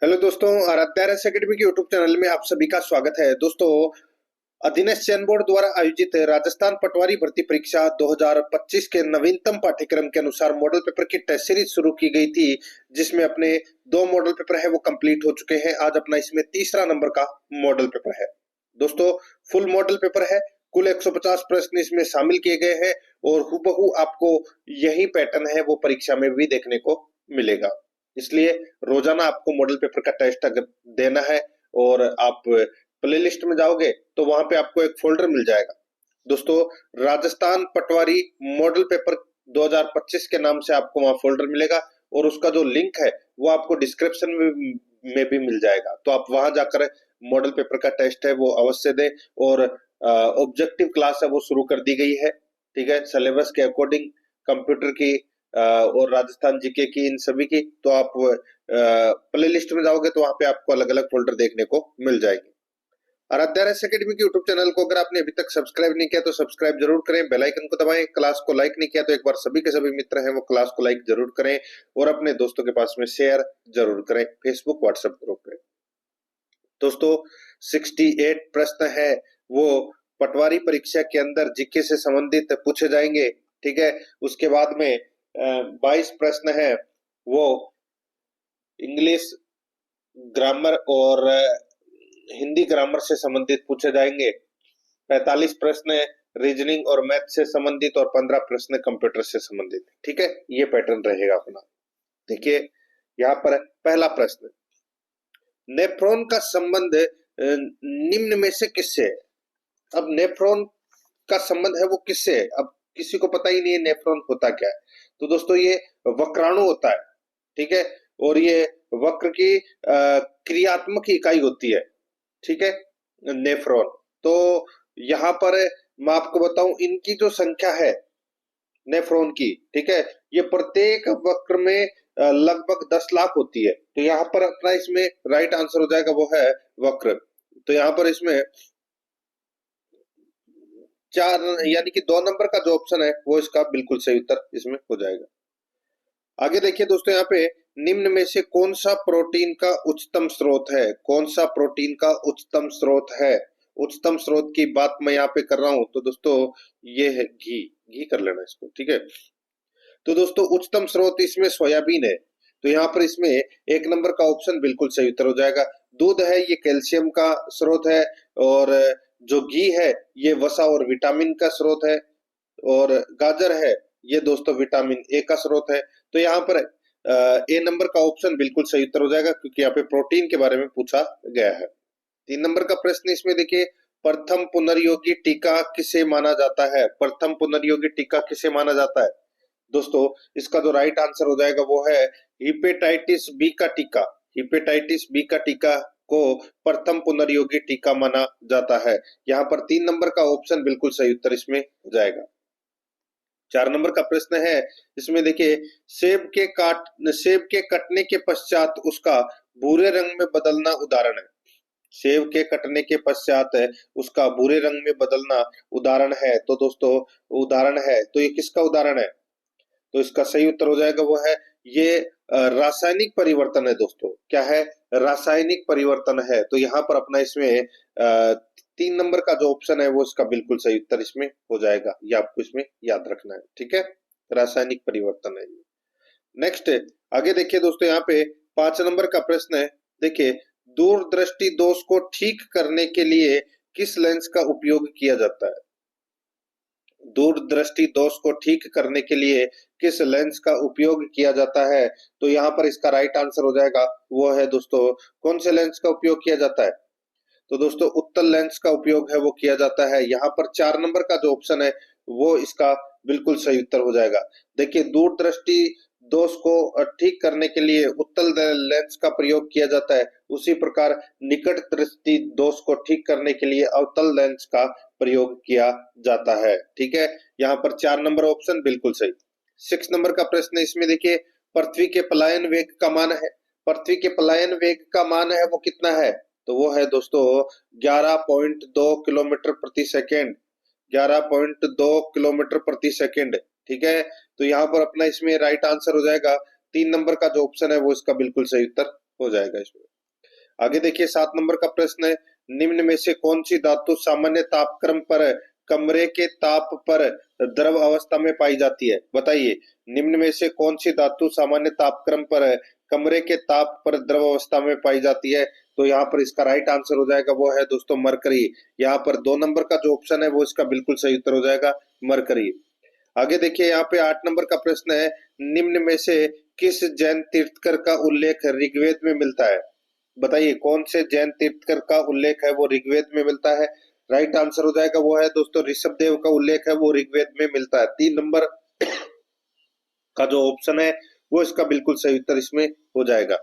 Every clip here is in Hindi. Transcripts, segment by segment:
हेलो दोस्तों, आराध्या एकेडमी के यूट्यूब चैनल में आप सभी का स्वागत है। दोस्तों, अधीनस्थ चयन बोर्ड द्वारा आयोजित राजस्थान पटवारी भर्ती परीक्षा 2025 के नवीनतम पाठ्यक्रम के अनुसार मॉडल पेपर की टेस्ट सीरीज शुरू की गई थी, जिसमें अपने 2 मॉडल पेपर है वो कंप्लीट हो चुके हैं। आज अपना इसमें तीसरा नंबर का मॉडल पेपर है। दोस्तों, फुल मॉडल पेपर है, कुल 150 प्रश्न इसमें शामिल किए गए हैं और हुबहू आपको यही पैटर्न है वो परीक्षा में भी देखने को मिलेगा। इसलिए रोजाना आपको मॉडल पेपर का टेस्ट अगर देना है और आप प्ले लिस्ट में जाओगे तो वहां पे आपको एक फोल्डर मिल जाएगा। दोस्तों, राजस्थान पटवारी मॉडल पेपर 2025 के नाम से आपको वहां फोल्डर मिलेगा और उसका जो लिंक है वो आपको डिस्क्रिप्शन में भी मिल जाएगा। तो आप वहां जाकर मॉडल पेपर का टेस्ट है वो अवश्य दें। और ऑब्जेक्टिव क्लास है वो शुरू कर दी गई है, ठीक है, सिलेबस के अकॉर्डिंग, कंप्यूटर की और राजस्थान जीके की, इन सभी की। तो आप प्ले लिस्ट में जाओगे तो वहां पे आपको अलग अलग फोल्डर देखने को मिल जाएंगे। आराध्या एकेडमी के यूट्यूब चैनल को अगर आपने अभी तक सब्सक्राइब नहीं किया तो सब्सक्राइब जरूर करें, बेल आइकन को दबाएं। क्लास को लाइक नहीं किया तो एक बार सभी के सभी मित्र हैं वो क्लास को लाइक जरूर करें और अपने दोस्तों के पास में शेयर जरूर करें, फेसबुक व्हाट्सएप ग्रुप पे। दोस्तों, 68 प्रश्न है वो पटवारी परीक्षा के अंदर जीके से संबंधित पूछे जाएंगे, ठीक है। उसके बाद में 22 प्रश्न है वो इंग्लिश ग्रामर और हिंदी ग्रामर से संबंधित पूछे जाएंगे। 45 प्रश्न रीजनिंग और मैथ से संबंधित और 15 प्रश्न कंप्यूटर से संबंधित, ठीक है। ये पैटर्न रहेगा अपना। देखिए यहाँ पर पहला प्रश्न, नेफ्रॉन का संबंध निम्न में से किससे है? अब नेफ्रॉन का संबंध है वो किससे है? अब किसी को पता ही नहीं है नेफ्रॉन होता क्या है। तो दोस्तों, ये वक्राणु होता है, ठीक है, और ये वक्र की क्रियात्मक इकाई होती है, ठीक है, नेफ्रॉन। तो यहाँ पर मैं आपको बताऊं, इनकी जो संख्या है नेफ्रॉन की, ठीक है, ये प्रत्येक वक्र में लगभग 10 लाख होती है। तो यहाँ पर अपना इसमें राइट आंसर हो जाएगा वो है वक्र। तो यहाँ पर इसमें 4 यानी कि 2 नंबर का जो ऑप्शन है वो इसका बिल्कुल सही उत्तर इसमें हो जाएगा। आगे देखिए दोस्तों, यहाँ पे निम्न में से कौन सा प्रोटीन का उच्चतम स्रोत है? कौन सा प्रोटीन का उच्चतम स्रोत है? उच्चतम स्रोत की बात मैं यहाँ पे कर रहा हूं तो दोस्तों ये है घी। घी कर लेना इसको, ठीक है। तो दोस्तों, उच्चतम स्रोत इसमें सोयाबीन है। तो यहाँ पर इसमें 1 नंबर का ऑप्शन बिल्कुल सही उत्तर हो जाएगा। दूध है ये कैल्शियम का स्रोत है और जो घी है ये वसा और विटामिन का स्रोत है और गाजर है ये दोस्तों विटामिन ए का स्रोत है। तो यहाँ पर ए नंबर का ऑप्शन बिल्कुल सही उत्तर हो जाएगा क्योंकि यहाँ पे प्रोटीन के बारे में पूछा गया है। 3 नंबर का प्रश्न इसमें देखिए, प्रथम पुनर्योगी टीका किसे माना जाता है? प्रथम पुनर्योगी टीका किसे माना जाता है? दोस्तों, इसका जो राइट आंसर हो जाएगा वो है हिपेटाइटिस बी का टीका। हिपेटाइटिस बी का टीका को प्रथम पुनर्योगी टीका माना जाता है। यहाँ पर 3 नंबर का ऑप्शन बिल्कुल सही उत्तर इसमें हो जाएगा। 4 नंबर का प्रश्न है, इसमें देखिए, सेब के कटने के पश्चात उसका भूरे रंग में बदलना उदाहरण है। सेब के कटने के पश्चात उसका भूरे रंग में बदलना उदाहरण है। तो दोस्तों, उदाहरण है तो ये किसका उदाहरण है? तो इसका सही उत्तर हो जाएगा वो है ये रासायनिक परिवर्तन है। दोस्तों, क्या है? रासायनिक परिवर्तन है। तो यहाँ पर अपना इसमें 3 नंबर का जो ऑप्शन है वो इसका बिल्कुल सही उत्तर इसमें हो जाएगा। ये आपको इसमें याद रखना है, ठीक है, रासायनिक परिवर्तन है ये। नेक्स्ट, आगे देखिए दोस्तों, यहाँ पे 5 नंबर का प्रश्न है। देखिए, दूरदृष्टि दोष को ठीक करने के लिए किस लेंस का उपयोग किया जाता है? दूरदृष्टि दोष को ठीक करने के लिए किस लेंस का उपयोग किया जाता है? तो यहाँ पर इसका राइट आंसर हो जाएगा वो है दोस्तों, कौन से लेंस का उपयोग किया जाता है? तो दोस्तों, उत्तल लेंस का उपयोग है वो किया जाता है। यहाँ पर 4 नंबर का जो ऑप्शन है वो इसका बिल्कुल सही उत्तर हो जाएगा। देखिए, दूरदृष्टि दोष को ठीक करने के लिए उत्तल लेंस का प्रयोग किया जाता है, उसी प्रकार निकट दृष्टि दोष को ठीक करने के लिए अवतल लेंस का प्रयोग किया जाता है, ठीक है। यहाँ पर 4 नंबर ऑप्शन बिल्कुल सही। 6 नंबर का प्रश्न इसमें देखिए, पृथ्वी के पलायन वेग का मान है, पृथ्वी के पलायन वेग का मान है वो कितना है? तो वो है दोस्तों 11.2 किलोमीटर प्रति सेकेंड। 11.2 किलोमीटर प्रति सेकेंड, ठीक है। तो यहाँ पर अपना इसमें राइट आंसर हो जाएगा 3 नंबर का जो ऑप्शन है वो इसका बिल्कुल सही उत्तर हो जाएगा इसमें। आगे देखिए 7 नंबर का प्रश्न है, निम्न में से कौन सी धातु सामान्य तापक्रम पर कमरे के ताप पर द्रव अवस्था में पाई जाती है? बताइए, निम्न में से कौन सी धातु सामान्य तापक्रम पर कमरे के ताप पर द्रव अवस्था में पाई जाती है? तो यहाँ पर इसका राइट आंसर हो जाएगा वो है दोस्तों मरकरी। यहाँ पर 2 नंबर का जो ऑप्शन है वो इसका बिल्कुल सही उत्तर हो जाएगा मरकरी। आगे देखिए यहाँ पे 8 नंबर का प्रश्न है, निम्न में से किस जैन तीर्थकर का उल्लेख ऋग्वेद में मिलता है? बताइए, कौन से जैन तीर्थकर का उल्लेख है वो ऋग्वेद में मिलता है? राइट आंसर हो जाएगा वो है दोस्तों ऋषभदेव का उल्लेख है वो ऋग्वेद में मिलता है। 3 नंबर का जो ऑप्शन है वो इसका बिल्कुल सही उत्तर इसमें हो जाएगा।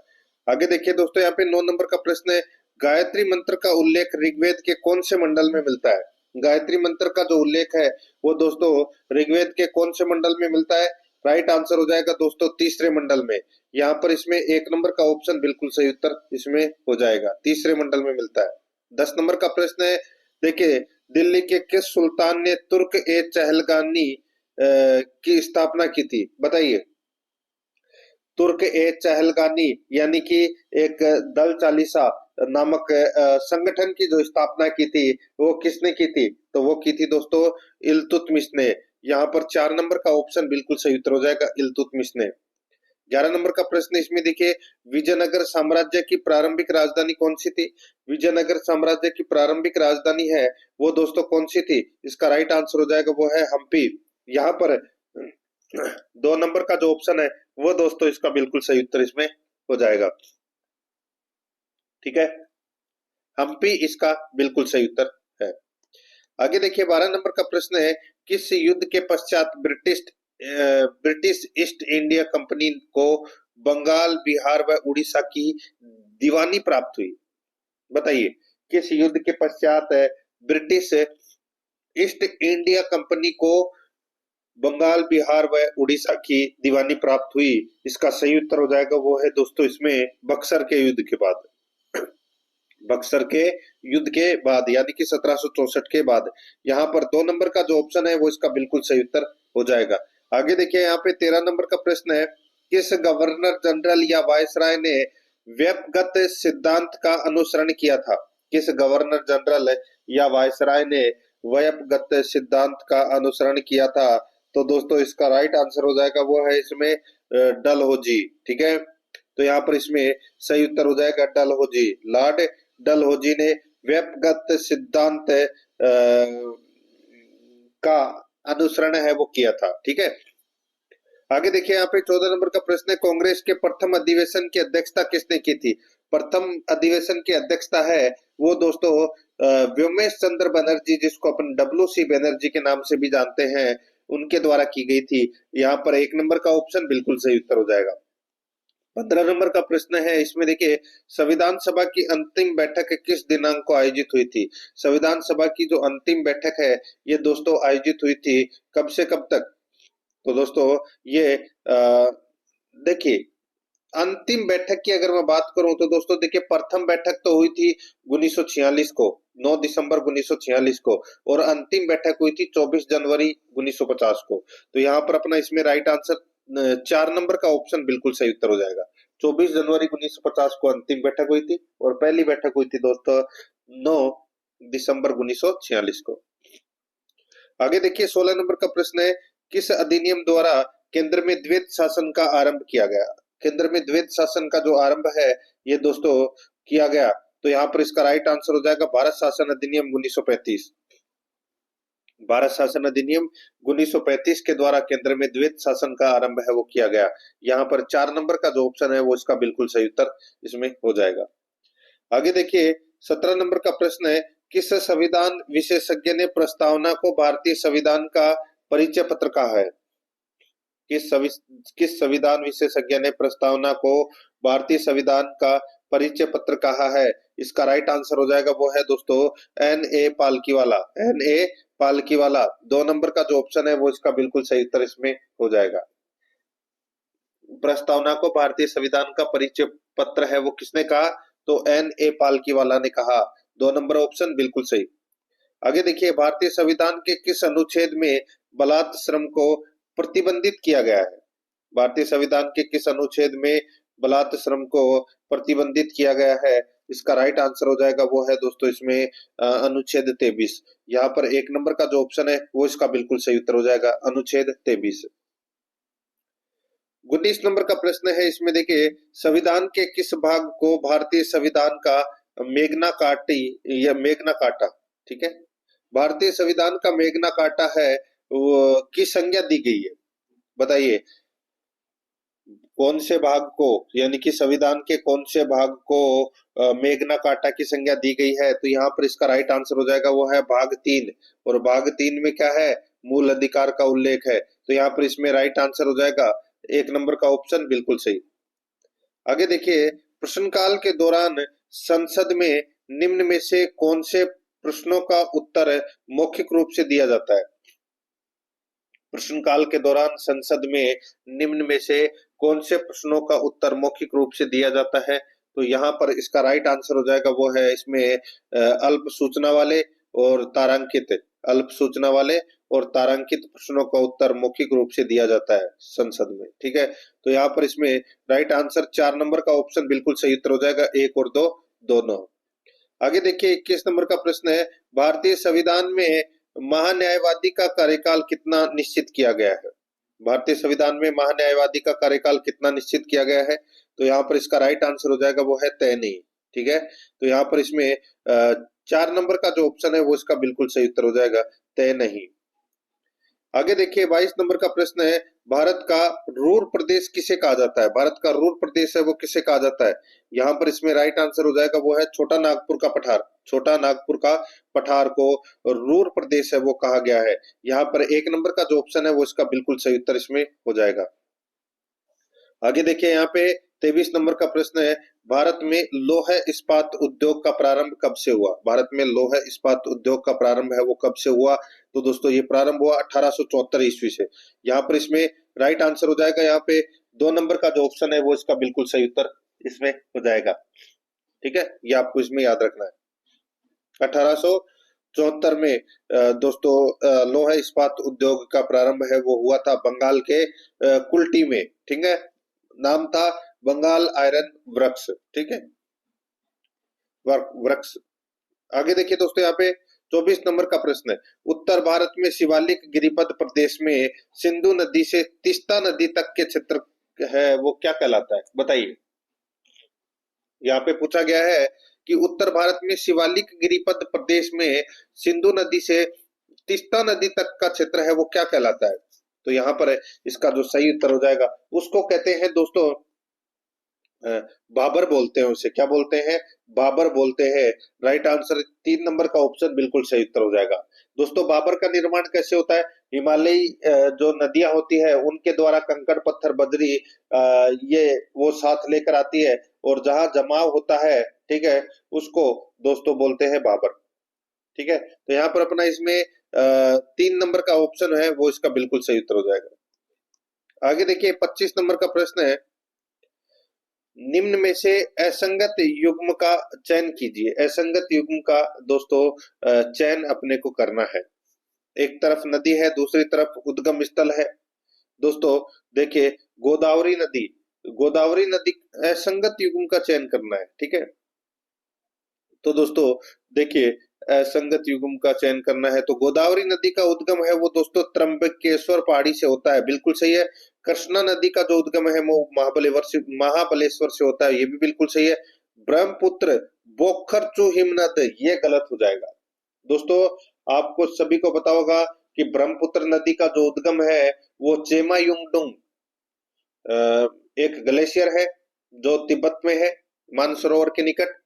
आगे देखिए दोस्तों यहाँ पे 9 नंबर का प्रश्न है, गायत्री मंत्र का उल्लेख ऋग्वेद के कौन से मंडल में मिलता है? गायत्री मंत्र का जो उल्लेख है वो दोस्तों ऋग्वेद के कौन से मंडल में मिलता है? राइट आंसर हो जाएगा दोस्तों तीसरे मंडल में। यहाँ पर इसमें 1 नंबर का ऑप्शन बिल्कुल सही उत्तर इसमें हो जाएगा, तीसरे मंडल में मिलता है। 10 नंबर का प्रश्न है, देखिए दिल्ली के किस सुल्तान ने तुर्क ए चहलगानी की स्थापना की थी? बताइए, तुर्क ए चहलगानी यानी कि एक दल चालीसा नामक संगठन की जो स्थापना की थी वो किसने की थी? तो वो की थी दोस्तों इल्तुतमिश ने। यहाँ पर 4 नंबर का ऑप्शन बिल्कुल सही उत्तर हो जाएगा इल्तुतमिश ने। 11 नंबर का प्रश्न इसमें देखिए, विजयनगर साम्राज्य की प्रारंभिक राजधानी कौन सी थी? विजयनगर साम्राज्य की प्रारंभिक राजधानी है वो दोस्तों कौन सी थी? इसका राइट आंसर हो जाएगा वो है हम्पी। यहाँ पर 2 नंबर का जो ऑप्शन है वो दोस्तों इसका बिल्कुल सही उत्तर इसमें हो जाएगा। ठीक है, हम्पी इसका बिल्कुल सही उत्तर है। आगे देखिए 12 नंबर का प्रश्न है, किस युद्ध के पश्चात ब्रिटिश ईस्ट इंडिया कंपनी को बंगाल, बिहार व उड़ीसा की दीवानी प्राप्त हुई? बताइए, किस युद्ध के पश्चात ब्रिटिश ईस्ट इंडिया कंपनी को बंगाल, बिहार व उड़ीसा की दीवानी प्राप्त हुई? इसका सही उत्तर हो जाएगा वो है दोस्तों इसमें बक्सर के युद्ध के बाद। बक्सर के युद्ध के बाद यानी कि 1764 के बाद। यहाँ पर 2 नंबर का जो ऑप्शन है वो इसका बिल्कुल सही उत्तर हो जाएगा। आगे देखिए यहाँ पे 13 नंबर का प्रश्न है, किस गवर्नर जनरल या वायसराय ने व्यक्तिगत सिद्धांत का अनुसरण किया था? किस गवर्नर जनरल या वायसराय ने व्यक्तिगत सिद्धांत का अनुसरण किया था? तो दोस्तों इसका राइट आंसर हो जाएगा वो है इसमें डलहौजी। ठीक है, तो यहाँ पर इसमें सही उत्तर हो जाएगा डलहौजी। लॉर्ड डलहौजी ने व्यक्तिगत सिद्धांत का अनुसरण है वो किया था। ठीक है, आगे देखिए यहाँ पे 14 नंबर का प्रश्न है, कांग्रेस के प्रथम अधिवेशन की अध्यक्षता किसने की थी? प्रथम अधिवेशन की अध्यक्षता है वो दोस्तों व्योमेश चंद्र बनर्जी, जिसको अपन WC बनर्जी के नाम से भी जानते हैं, उनके द्वारा की गई थी। यहाँ पर 1 नंबर का ऑप्शन बिल्कुल सही उत्तर हो जाएगा। 15 नंबर का प्रश्न है, इसमें देखिए संविधान सभा की अंतिम बैठक किस दिनांक को आयोजित हुई थी? संविधान सभा की जो अंतिम बैठक है ये दोस्तों आयोजित हुई थी कब से कब तक? तो दोस्तों ये देखिए अंतिम बैठक की अगर मैं बात करूं तो दोस्तों देखिए प्रथम बैठक तो हुई थी 1946 को, 9 दिसंबर 1946 को, और अंतिम बैठक हुई थी 24 जनवरी 1950 को। तो यहाँ पर अपना इसमें राइट आंसर 4 नंबर का ऑप्शन बिल्कुल सही उत्तर हो जाएगा। 24 जनवरी 1950 को अंतिम बैठक हुई थी और पहली बैठक हुई थी दोस्तों 9 दिसंबर 1946 को। आगे देखिए 16 नंबर का प्रश्न है, किस अधिनियम द्वारा केंद्र में द्वैत शासन का आरंभ किया गया? केंद्र में द्वैत शासन का जो आरंभ है ये दोस्तों किया गया, तो यहाँ पर इसका राइट आंसर हो जाएगा भारत शासन अधिनियम 1935। भारत शासन अधिनियम 1935 के द्वारा केंद्र में द्वैत शासन का आरंभ है वो किया गया। यहाँ पर 4 नंबर का जो ऑप्शन है वो इसका बिल्कुल सही उत्तर इसमें हो जाएगा। आगे देखिए 17 नंबर का प्रश्न है, किस संविधान विशेषज्ञ ने प्रस्तावना को भारतीय संविधान का परिचय पत्र कहा है? किस संविधान विशेषज्ञ ने प्रस्तावना को भारतीय संविधान का परिचय पत्र कहा है? इसका राइट आंसर हो जाएगा वो है दोस्तों N.A. Palkhivala. N.A. Palkhivala 2 number का जो ऑप्शन है वो इसका बिल्कुल सही उत्तर इसमें हो जाएगा। प्रस्तावना को भारतीय संविधान का परिचय पत्र है वो किसने कहा? तो N.A. पालकीवाला ने कहा। 2 नंबर ऑप्शन बिल्कुल सही। आगे देखिए भारतीय संविधान के किस अनुच्छेद में बलात् श्रम को प्रतिबंधित किया गया है? भारतीय संविधान के किस अनुच्छेद में बलात् श्रम को प्रतिबंधित किया गया है? इसका राइट आंसर हो जाएगा वो है दोस्तों इसमें अनुच्छेद 23। यहाँ पर एक नंबर का जो ऑप्शन है वो इसका बिल्कुल सही उत्तर हो जाएगा, अनुच्छेद 23। 19 नंबर का प्रश्न है, इसमें देखिए संविधान के किस भाग को भारतीय संविधान का मेग्ना कार्टी या मेग्ना कार्टा, ठीक है, भारतीय संविधान का मेग्ना कार्टा है वो की संज्ञा दी गई है? बताइए कौन से भाग को, यानी कि संविधान के कौन से भाग को मेग्ना कार्टा की संज्ञा दी गई है? तो यहाँ पर इसका राइट आंसर हो जाएगा वो है भाग 3। और भाग 3 में क्या है? मूल अधिकार का उल्लेख है। तो यहाँ पर इसमें राइट आंसर हो जाएगा एक नंबर का ऑप्शन बिल्कुल सही। आगे देखिए, प्रश्नकाल के दौरान संसद में निम्न में से कौन से प्रश्नों का उत्तर मौखिक रूप से दिया जाता है? प्रश्नकाल के दौरान संसद में निम्न में से कौन से प्रश्नों का उत्तर मौखिक रूप से दिया जाता है? तो यहाँ पर इसका राइट आंसर हो जाएगा वो है इसमें अल्प सूचना वाले और तारांकित, अल्प सूचना वाले और तारांकित प्रश्नों का उत्तर मौखिक रूप से दिया जाता है संसद में, ठीक है। तो यहाँ पर इसमें राइट आंसर 4 नंबर का ऑप्शन बिल्कुल सही उत्तर हो जाएगा, 1 और 2 दोनों। आगे देखिए 21 नंबर का प्रश्न है, भारतीय संविधान में महान्यायवादी का कार्यकाल कितना निश्चित किया गया है? भारतीय संविधान में महान्यायवादी का कार्यकाल कितना निश्चित किया गया है? तो यहाँ पर इसका राइट आंसर हो जाएगा वो है तय नहीं, ठीक है। तो यहाँ पर इसमें 4 नंबर का जो ऑप्शन है वो इसका बिल्कुल सही उत्तर हो जाएगा, तय नहीं। आगे देखिए 22 नंबर का प्रश्न है, भारत का रूर प्रदेश किसे कहा जाता है? भारत का रूर प्रदेश है वो किसे कहा जाता है? यहाँ पर इसमें राइट आंसर हो जाएगा वो है छोटा नागपुर का पठार, छोटा नागपुर का पठार को रूर प्रदेश है वो कहा गया है। यहाँ पर 1 नंबर का जो ऑप्शन है वो इसका बिल्कुल सही उत्तर इसमें हो जाएगा। आगे देखिए यहाँ पे 23 नंबर का प्रश्न है, भारत में लौह इस्पात उद्योग का प्रारंभ कब से हुआ? भारत में लौह इस्पात उद्योग का प्रारंभ है वो कब से हुआ? तो दोस्तों ये प्रारंभ हुआ 1874 ईस्वी से। यहाँ पर इसमें राइट आंसर हो जाएगा यहाँ पे 2 नंबर का जो ऑप्शन है वो इसका बिल्कुल सही उत्तर इसमें हो जाएगा, ठीक है। ये आपको इसमें याद रखना है। 1874 में दोस्तों लौह इस्पात उद्योग का प्रारंभ है वो हुआ था बंगाल के कुल्टी में, ठीक है। नाम था बंगाल आयरन वृक्ष, ठीक है, वृक्ष। आगे देखिए दोस्तों यहाँ पे 24 नंबर का प्रश्न है, उत्तर भारत में शिवालिक गिरिपद प्रदेश में सिंधु नदी से तीस्ता नदी तक के क्षेत्र है वो क्या कहलाता है? बताइए। यहाँ पे पूछा गया है कि उत्तर भारत में शिवालिक गिरिपद प्रदेश में सिंधु नदी से तीस्ता नदी तक का क्षेत्र है वो क्या कहलाता है? तो यहाँ पर इसका जो सही उत्तर हो जाएगा उसको कहते हैं दोस्तों बाबर बोलते हैं, उसे क्या बोलते हैं? बाबर बोलते हैं। राइट आंसर 3 नंबर का ऑप्शन बिल्कुल सही उत्तर हो जाएगा। दोस्तों बाबर का निर्माण कैसे होता है? हिमालयी जो नदियां होती है उनके द्वारा कंकड़ पत्थर बजरी ये वो साथ लेकर आती है और जहां जमाव होता है, ठीक है, उसको दोस्तों बोलते हैं बाबर, ठीक है। तो यहाँ पर अपना इसमें 3 नंबर का ऑप्शन है वो इसका बिल्कुल सही उत्तर हो जाएगा। आगे देखिए 25 नंबर का प्रश्न है, निम्न में से असंगत युग्म का चयन कीजिए। असंगत युग्म का दोस्तों चयन अपने को करना है। एक तरफ नदी है, दूसरी तरफ उद्गम स्थल है। दोस्तों देखिए गोदावरी नदी, गोदावरी नदी असंगत युग्म का चयन करना है, ठीक है। तो दोस्तों देखिए संगत युग्म का चयन करना है तो गोदावरी नदी का उद्गम है वो दोस्तों त्र्यंबकेश्वर पहाड़ी से होता है, बिल्कुल सही है। कृष्णा नदी का जो उद्गम है वो महाबलेश्वर से होता है, ये भी बिल्कुल सही है। ब्रह्मपुत्र बोखरचू हिमनद ये गलत हो जाएगा। दोस्तों आपको सभी को पता होगा कि ब्रह्मपुत्र नदी का जो उद्गम है वो चेमायुंगडुंग एक ग्लेशियर है जो तिब्बत में है, मानसरोवर के निकट,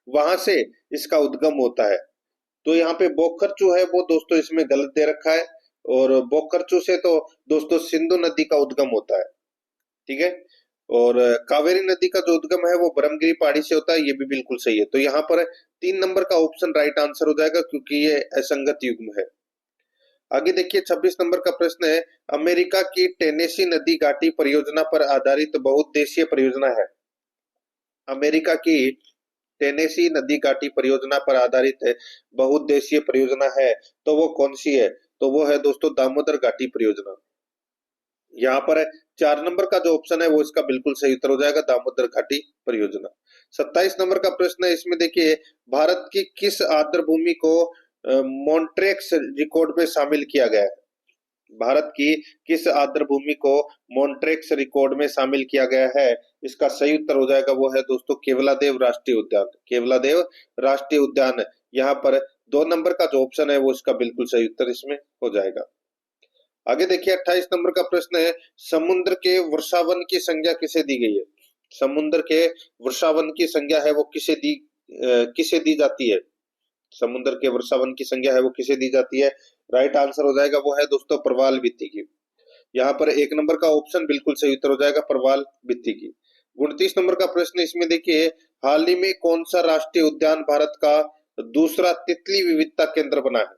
वहां से इसका उद्गम होता है। तो यहाँ पे बोखरचू है वो दोस्तों इसमें गलत दे रखा है और बोखरचू से तो दोस्तों सिंधु नदी का उद्गम होता है, ठीक है। और कावेरी नदी का जो उद्गम है वो ब्रह्मगिरी पहाड़ी से होता है, ये भी बिल्कुल सही है। तो यहाँ पर 3 नंबर का ऑप्शन राइट आंसर हो जाएगा क्योंकि ये असंगत युग्म है। आगे देखिए 26 नंबर का प्रश्न है, अमेरिका की टेनेसी नदी घाटी परियोजना पर आधारित बहुउद्देशीय परियोजना है। अमेरिका की टेनेसी नदी घाटी परियोजना पर आधारित बहुउद्देशीय परियोजना है तो वो कौन सी है? तो वो है दोस्तों दामोदर घाटी परियोजना। यहाँ पर 4 नंबर का जो ऑप्शन है वो इसका बिल्कुल सही उत्तर हो जाएगा, दामोदर घाटी परियोजना। 27 नंबर का प्रश्न है, इसमें देखिए भारत की किस आर्द्र भूमि को मॉन्ट्रेक्स रिकॉर्ड में शामिल किया गया है? भारत की किस आर्द्र भूमि को मॉन्ट्रेक्स रिकॉर्ड में शामिल किया गया है? इसका सही उत्तर हो जाएगा वो है दोस्तों केवलादेव राष्ट्रीय उद्यान। केवलादेव राष्ट्रीय उद्यान, यहाँ पर 2 नंबर का जो ऑप्शन है वो इसका बिल्कुल सही उत्तर इसमें हो जाएगा। आगे देखिए 28 नंबर का प्रश्न है, समुद्र के वर्षावन की संज्ञा किसे दी गई है? समुद्र के वर्षावन की संज्ञा है वो किसे दी जाती है? समुद्र के वर्षावन की संज्ञा है वो किसे दी जाती है? राइट आंसर हो जाएगा वो है दोस्तों प्रवाल भित्ति की। यहाँ पर 1 नंबर का ऑप्शन बिल्कुल सही उत्तर हो जाएगा, प्रवाल भित्ति की। 29 नंबर का प्रश्न, इसमें देखिए हाल ही में कौन सा राष्ट्रीय उद्यान भारत का दूसरा तितली विविधता केंद्र बना है?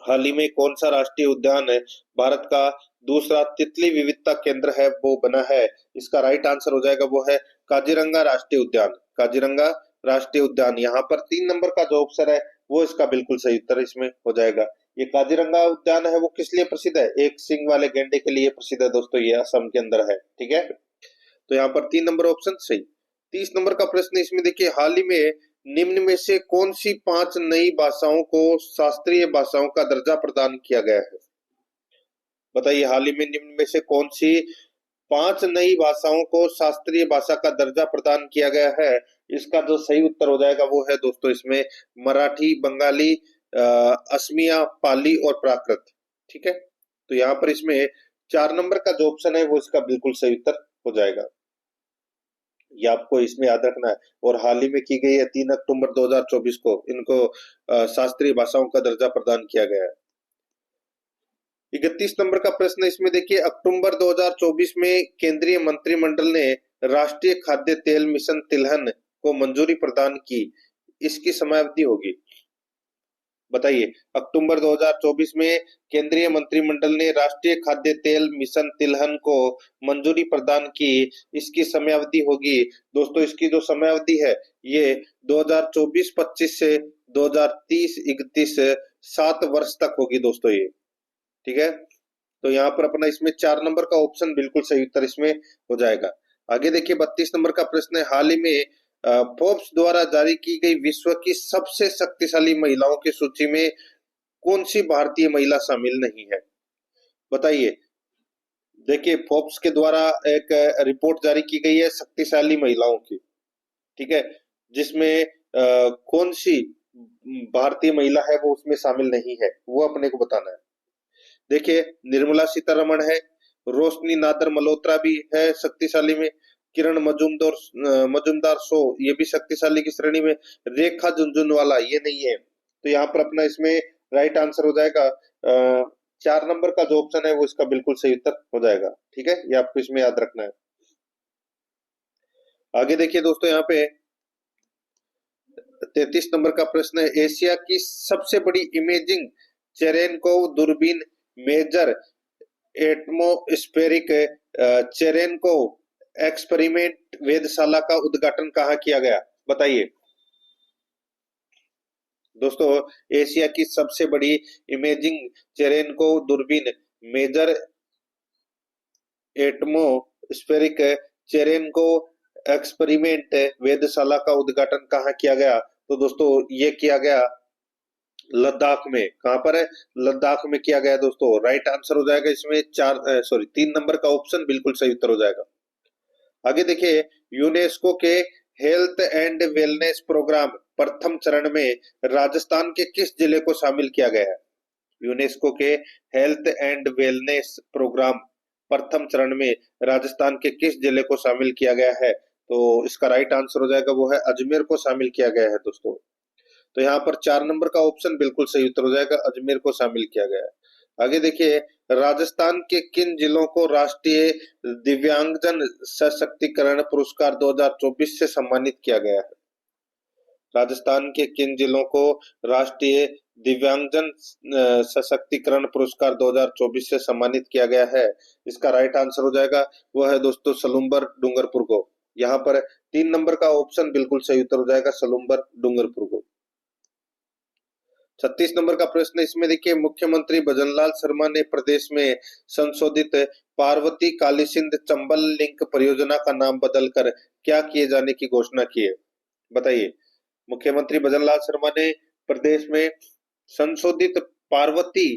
हाल ही में कौन सा राष्ट्रीय उद्यान है भारत का दूसरा तितली विविधता केंद्र है वो बना है? इसका राइट आंसर हो जाएगा वो है काजीरंगा राष्ट्रीय उद्यान। काजीरंगा राष्ट्रीय उद्यान, यहाँ पर 3 नंबर का जो ऑप्शन है वो इसका बिल्कुल सही उत्तर इसमें हो जाएगा। ये काजीरंगा उद्यान है वो किस लिए प्रसिद्ध है? एक सिंग वाले गैंडे के लिए प्रसिद्ध है दोस्तों, ये असम के अंदर है। ठीक है, तो यहाँ पर 3 नंबर ऑप्शन सही। 30 नंबर का प्रश्न, इसमें देखिए हाल ही में निम्न में से कौन सी 5 नई भाषाओं को शास्त्रीय भाषाओं का दर्जा प्रदान किया गया है? बताइए, हाल ही में निम्न में से कौन सी 5 नई भाषाओं को शास्त्रीय भाषा का दर्जा प्रदान किया गया है? इसका जो सही उत्तर हो जाएगा वो है दोस्तों इसमें मराठी, बंगाली, असमिया, पाली और प्राकृत। ठीक है, तो यहाँ पर इसमें 4 नंबर का जो ऑप्शन है वो इसका बिल्कुल सही उत्तर हो जाएगा, ये आपको इसमें याद रखना है। और हाल ही में की गई है 3 अक्टूबर 2024 को इनको शास्त्रीय भाषाओं का दर्जा प्रदान किया गया है। 31 नंबर का प्रश्न, इसमें देखिए अक्टूबर 2024 में केंद्रीय मंत्रिमंडल ने राष्ट्रीय खाद्य तेल मिशन तिलहन को मंजूरी प्रदान की, इसकी समयावधि होगी। बताइए, अक्टूबर 2024 में केंद्रीय मंत्रिमंडल ने राष्ट्रीय खाद्य तेल मिशन तिलहन को मंजूरी प्रदान की, इसकी समयावधि होगी दोस्तों, इसकी जो समयावधि है ये 2024-25 से 2030-31 7 वर्ष तक होगी दोस्तों ये। ठीक है, तो यहाँ पर अपना इसमें 4 नंबर का ऑप्शन बिल्कुल सही उत्तर इसमें हो जाएगा। आगे देखिए 32 नंबर का प्रश्न है, हाल ही में फोर्ब्स द्वारा जारी की गई विश्व की सबसे शक्तिशाली महिलाओं की सूची में कौन सी भारतीय महिला शामिल नहीं है? बताइए, देखिए फोर्ब्स के द्वारा एक रिपोर्ट जारी की गई है शक्तिशाली महिलाओं की। ठीक है, जिसमें कौन सी भारतीय महिला है वो उसमें शामिल नहीं है, वो अपने को बताना है। देखिए निर्मला सीतारमण है, रोशनी नादर मल्होत्रा भी है शक्तिशाली में, किरण मजूमदार शो ये भी शक्तिशाली की श्रेणी में, रेखा झुनझुनवाला ये नहीं है। तो यहाँ पर अपना इसमें राइट आंसर हो जाएगा 4 नंबर का जो ऑप्शन है वो इसका बिल्कुल सही उत्तर हो जाएगा। ठीक है, ये आपको इसमें याद रखना है। आगे देखिए दोस्तों यहाँ पे 33 नंबर का प्रश्न है, एशिया की सबसे बड़ी इमेजिंग चेरेनकोव दूरबीन मेजर एटमोस्फेरिक चेरेनकोव एक्सपेरिमेंट वेधशाला का उद्घाटन कहाँ किया गया? बताइए दोस्तों, एशिया की सबसे बड़ी इमेजिंग चेरेनकोव दूरबीन मेजर एटमोस्फेरिक चेरेनकोव एक्सपेरिमेंट वेधशाला का उद्घाटन कहाँ किया गया? तो दोस्तों ये किया गया लद्दाख में। कहां पर है? लद्दाख में किया गया दोस्तों। राइट आंसर हो जाएगा इसमें 3 नंबर का ऑप्शन बिल्कुल सही उत्तर हो जाएगा। आगे देखिए, यूनेस्को के हेल्थ एंड वेलनेस प्रोग्राम प्रथम चरण में राजस्थान के किस जिले को शामिल किया गया है? यूनेस्को के हेल्थ एंड वेलनेस प्रोग्राम प्रथम चरण में राजस्थान के किस जिले को शामिल किया गया है? तो इसका राइट आंसर हो जाएगा वो है अजमेर को शामिल किया गया है दोस्तों। तो यहाँ पर 4 नंबर का ऑप्शन बिल्कुल सही उत्तर हो जाएगा, अजमेर को शामिल किया गया है। आगे देखिए, राजस्थान के किन जिलों को राष्ट्रीय दिव्यांगजन सशक्तिकरण पुरस्कार 2024 से सम्मानित किया गया है? राजस्थान के किन जिलों को राष्ट्रीय दिव्यांगजन सशक्तिकरण पुरस्कार 2024 से सम्मानित किया गया है? इसका राइट आंसर हो जाएगा वो है दोस्तों सलूम्बर डूंगरपुर को। यहाँ पर 3 नंबर का ऑप्शन बिल्कुल सही उत्तर हो जाएगा, सलूम्बर डूंगरपुर को। 36 नंबर का प्रश्न इसमें देखिए, मुख्यमंत्री भजनलाल शर्मा ने प्रदेश में संशोधित पार्वती कालीसिंध चंबल लिंक परियोजना का नाम बदलकर क्या किए जाने की घोषणा की है? बताइए। मुख्यमंत्री भजनलाल शर्मा ने प्रदेश में संशोधित पार्वती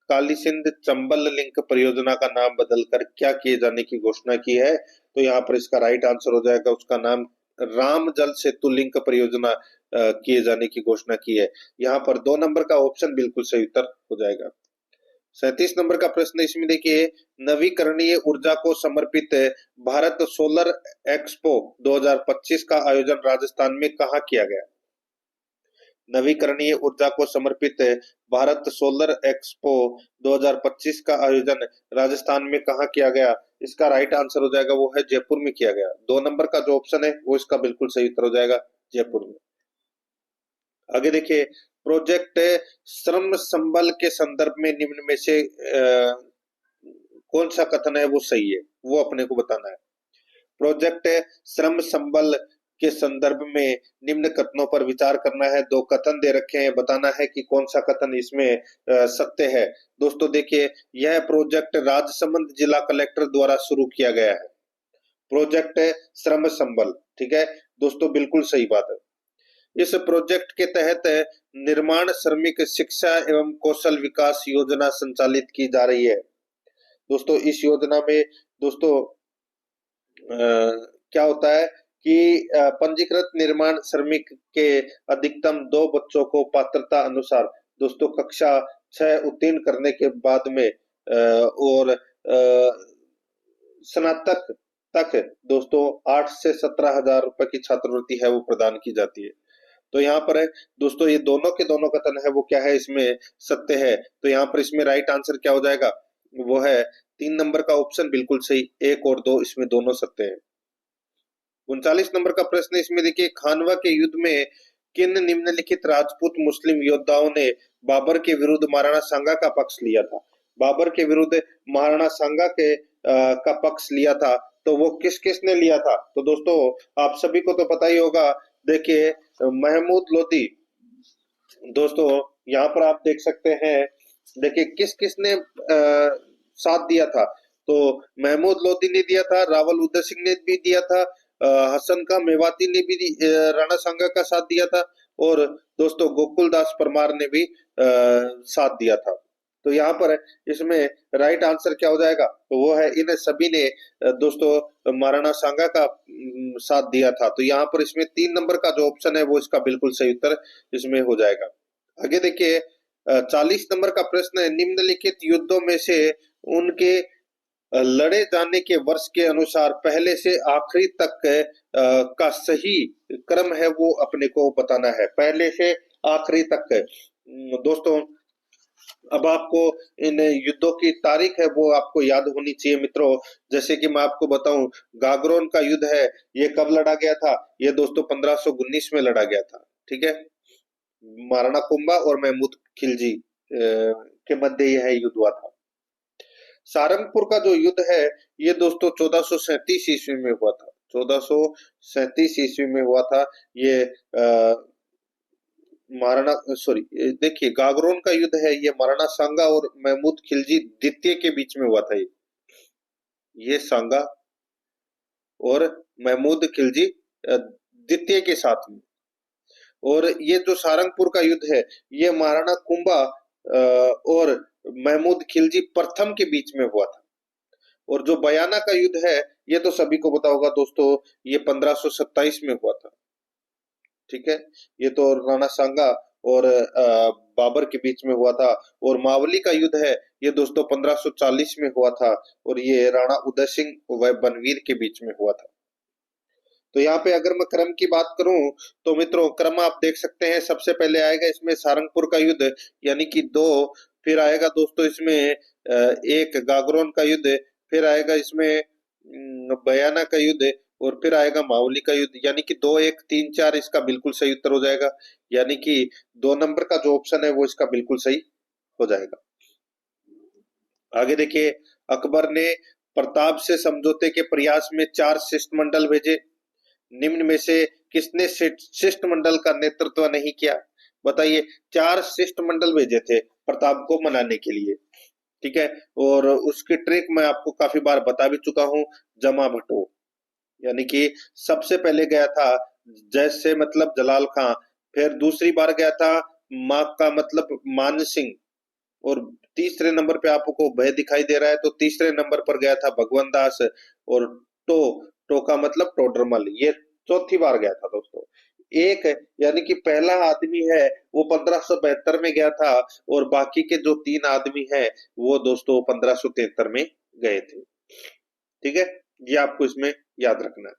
कालीसिंध चंबल लिंक परियोजना का नाम बदलकर क्या किए जाने की घोषणा की है? तो यहाँ पर इसका राइट आंसर हो जाएगा, उसका नाम राम जल सेतु लिंक परियोजना किए जाने की घोषणा की है। यहाँ पर 2 नंबर का ऑप्शन बिल्कुल सही उत्तर हो जाएगा। 37 नंबर का प्रश्न इसमें देखिए, नवीकरणीय ऊर्जा को समर्पित भारत सोलर एक्सपो 2025 का आयोजन राजस्थान में कहाँ किया गया? नवीकरणीय ऊर्जा को समर्पित भारत सोलर एक्सपो 2025 का आयोजन राजस्थान में कहाँ किया गया? इसका राइट आंसर हो जाएगा, वो है जयपुर में किया गया। 2 नंबर का जो ऑप्शन है वो इसका बिल्कुल सही उत्तर हो जाएगा, जयपुर में। आगे देखिए, प्रोजेक्ट श्रम संबल के संदर्भ में निम्न में से कौन सा कथन है वो सही है, वो अपने को बताना है। प्रोजेक्ट श्रम संबल के संदर्भ में निम्न कथनों पर विचार करना है। 2 कथन दे रखे हैं, बताना है कि कौन सा कथन इसमें सत्य है। दोस्तों देखिए, यह प्रोजेक्ट राजसमंद जिला कलेक्टर द्वारा शुरू किया गया है, प्रोजेक्ट श्रम संबल। ठीक है दोस्तों, बिल्कुल सही बात है। इस प्रोजेक्ट के तहत निर्माण श्रमिक शिक्षा एवं कौशल विकास योजना संचालित की जा रही है। दोस्तों इस योजना में दोस्तों क्या होता है कि पंजीकृत निर्माण श्रमिक के अधिकतम 2 बच्चों को पात्रता अनुसार दोस्तों कक्षा 6 उत्तीर्ण करने के बाद में और स्नातक तक दोस्तों 8 से 17,000 रुपए की छात्रवृत्ति है वो प्रदान की जाती है। तो यहाँ पर है दोस्तों, ये दोनों के दोनों कथन है वो क्या है, इसमें सत्य है। तो यहाँ पर इसमें राइट आंसर क्या हो जाएगा, वो है 3 नंबर का ऑप्शन बिल्कुल सही। 1 और 2 इसमें दोनों सत्य है। 39 नंबर का प्रश्न इसमें देखिए, खानवा के युद्ध में किन निम्नलिखित राजपूत मुस्लिम योद्धाओं ने बाबर के विरुद्ध महाराणा सांगा का पक्ष लिया था? बाबर के विरुद्ध महाराणा सांगा के का पक्ष लिया था, तो वो किस किस ने लिया था? तो दोस्तों आप सभी को तो पता ही होगा, देखिए महमूद लोधी। दोस्तों यहाँ पर आप देख सकते हैं, देखिए किस किस ने साथ दिया था। तो महमूद लोधी ने दिया था, रावल उदय सिंह ने भी दिया था, हसन का मेवाती ने भी राणा सांगा का साथ दिया था, और दोस्तों गोकुलदास परमार ने भी साथ दिया था। तो यहाँ पर इसमें राइट आंसर क्या हो जाएगा, तो वो है इन सभी ने दोस्तों महाराणा सांगा का साथ दिया था। तो यहाँ पर इसमें 3 नंबर का जो ऑप्शन है वो इसका बिल्कुल सही उत्तर इसमें हो जाएगा। आगे देखिए, 40 नंबर का प्रश्न है, निम्नलिखित युद्धों में से उनके लड़े जाने के वर्ष के अनुसार पहले से आखिरी तक का सही क्रम है वो अपने को बताना है। पहले से आखिरी तक दोस्तों, अब आपको इन युद्धों की तारीख है वो आपको याद होनी चाहिए मित्रों। जैसे कि मैं आपको बताऊं, गागरोन का युद्ध है, ये कब लड़ा गया था? ये दोस्तों 1519 में लड़ा गया था। ठीक है, महाराणा कुंभा और महमूद खिलजी के मध्य यह युद्ध हुआ था। सारंगपुर का जो युद्ध है ये दोस्तों 1437 ईस्वी में हुआ था। 1437 ईस्वी में हुआ था ये महाराणा देखिए गागरोन का युद्ध है ये महाराणा सांगा और महमूद खिलजी द्वितीय के बीच में हुआ था। ये सांगा और महमूद खिलजी द्वितीय के साथ में, और ये जो सारंगपुर का युद्ध है ये महाराणा कुंभा और महमूद खिलजी प्रथम के बीच में हुआ था। और जो बयाना का युद्ध है ये तो सभी को पता होगा दोस्तों, ये 1527 में हुआ था। ठीक है, ये तो राणा सांगा और बाबर के बीच में हुआ था। और मावली का युद्ध है ये दोस्तों 1540 में हुआ था, और ये राणा उदय सिंह व बनवीर के बीच में हुआ था। तो यहाँ पे अगर मैं क्रम की बात करूं तो मित्रों क्रम आप देख सकते हैं, सबसे पहले आएगा इसमें सारंगपुर का युद्ध यानी कि 2, फिर आएगा दोस्तों इसमें 1 गागरोन का युद्ध, फिर आएगा इसमें बयाना का युद्ध, और फिर आएगा मावली का युद्ध, यानी कि 2, 1, 3, 4 इसका बिल्कुल सही उत्तर हो जाएगा। यानी कि 2 नंबर का जो ऑप्शन है वो इसका बिल्कुल सही हो जाएगा। आगे देखिए, अकबर ने प्रताप से समझौते के प्रयास में 4 शिष्टमंडल भेजे, निम्न में से किसने शिष्टमंडल का नेतृत्व नहीं किया? बताइए, 4 शिष्टमंडल भेजे थे प्रताप को मनाने के लिए, ठीक है। और उसकी ट्रिक मैं आपको काफी बार बता भी चुका हूँ, जमा भटो, यानी कि सबसे पहले गया था जैसे मतलब जलाल खां, फिर दूसरी बार गया था माँ का मतलब मान सिंह, और तीसरे नंबर पे आपको भय दिखाई दे रहा है तो तीसरे नंबर पर गया था भगवान दास, और टो टो का मतलब टोडरमल, ये चौथी बार गया था दोस्तों। एक यानी कि पहला आदमी है वो 1572 में गया था, और बाकी के जो 3 आदमी है वो दोस्तों 1573 में गए थे, ठीक है। ये आपको इसमें याद रखना है।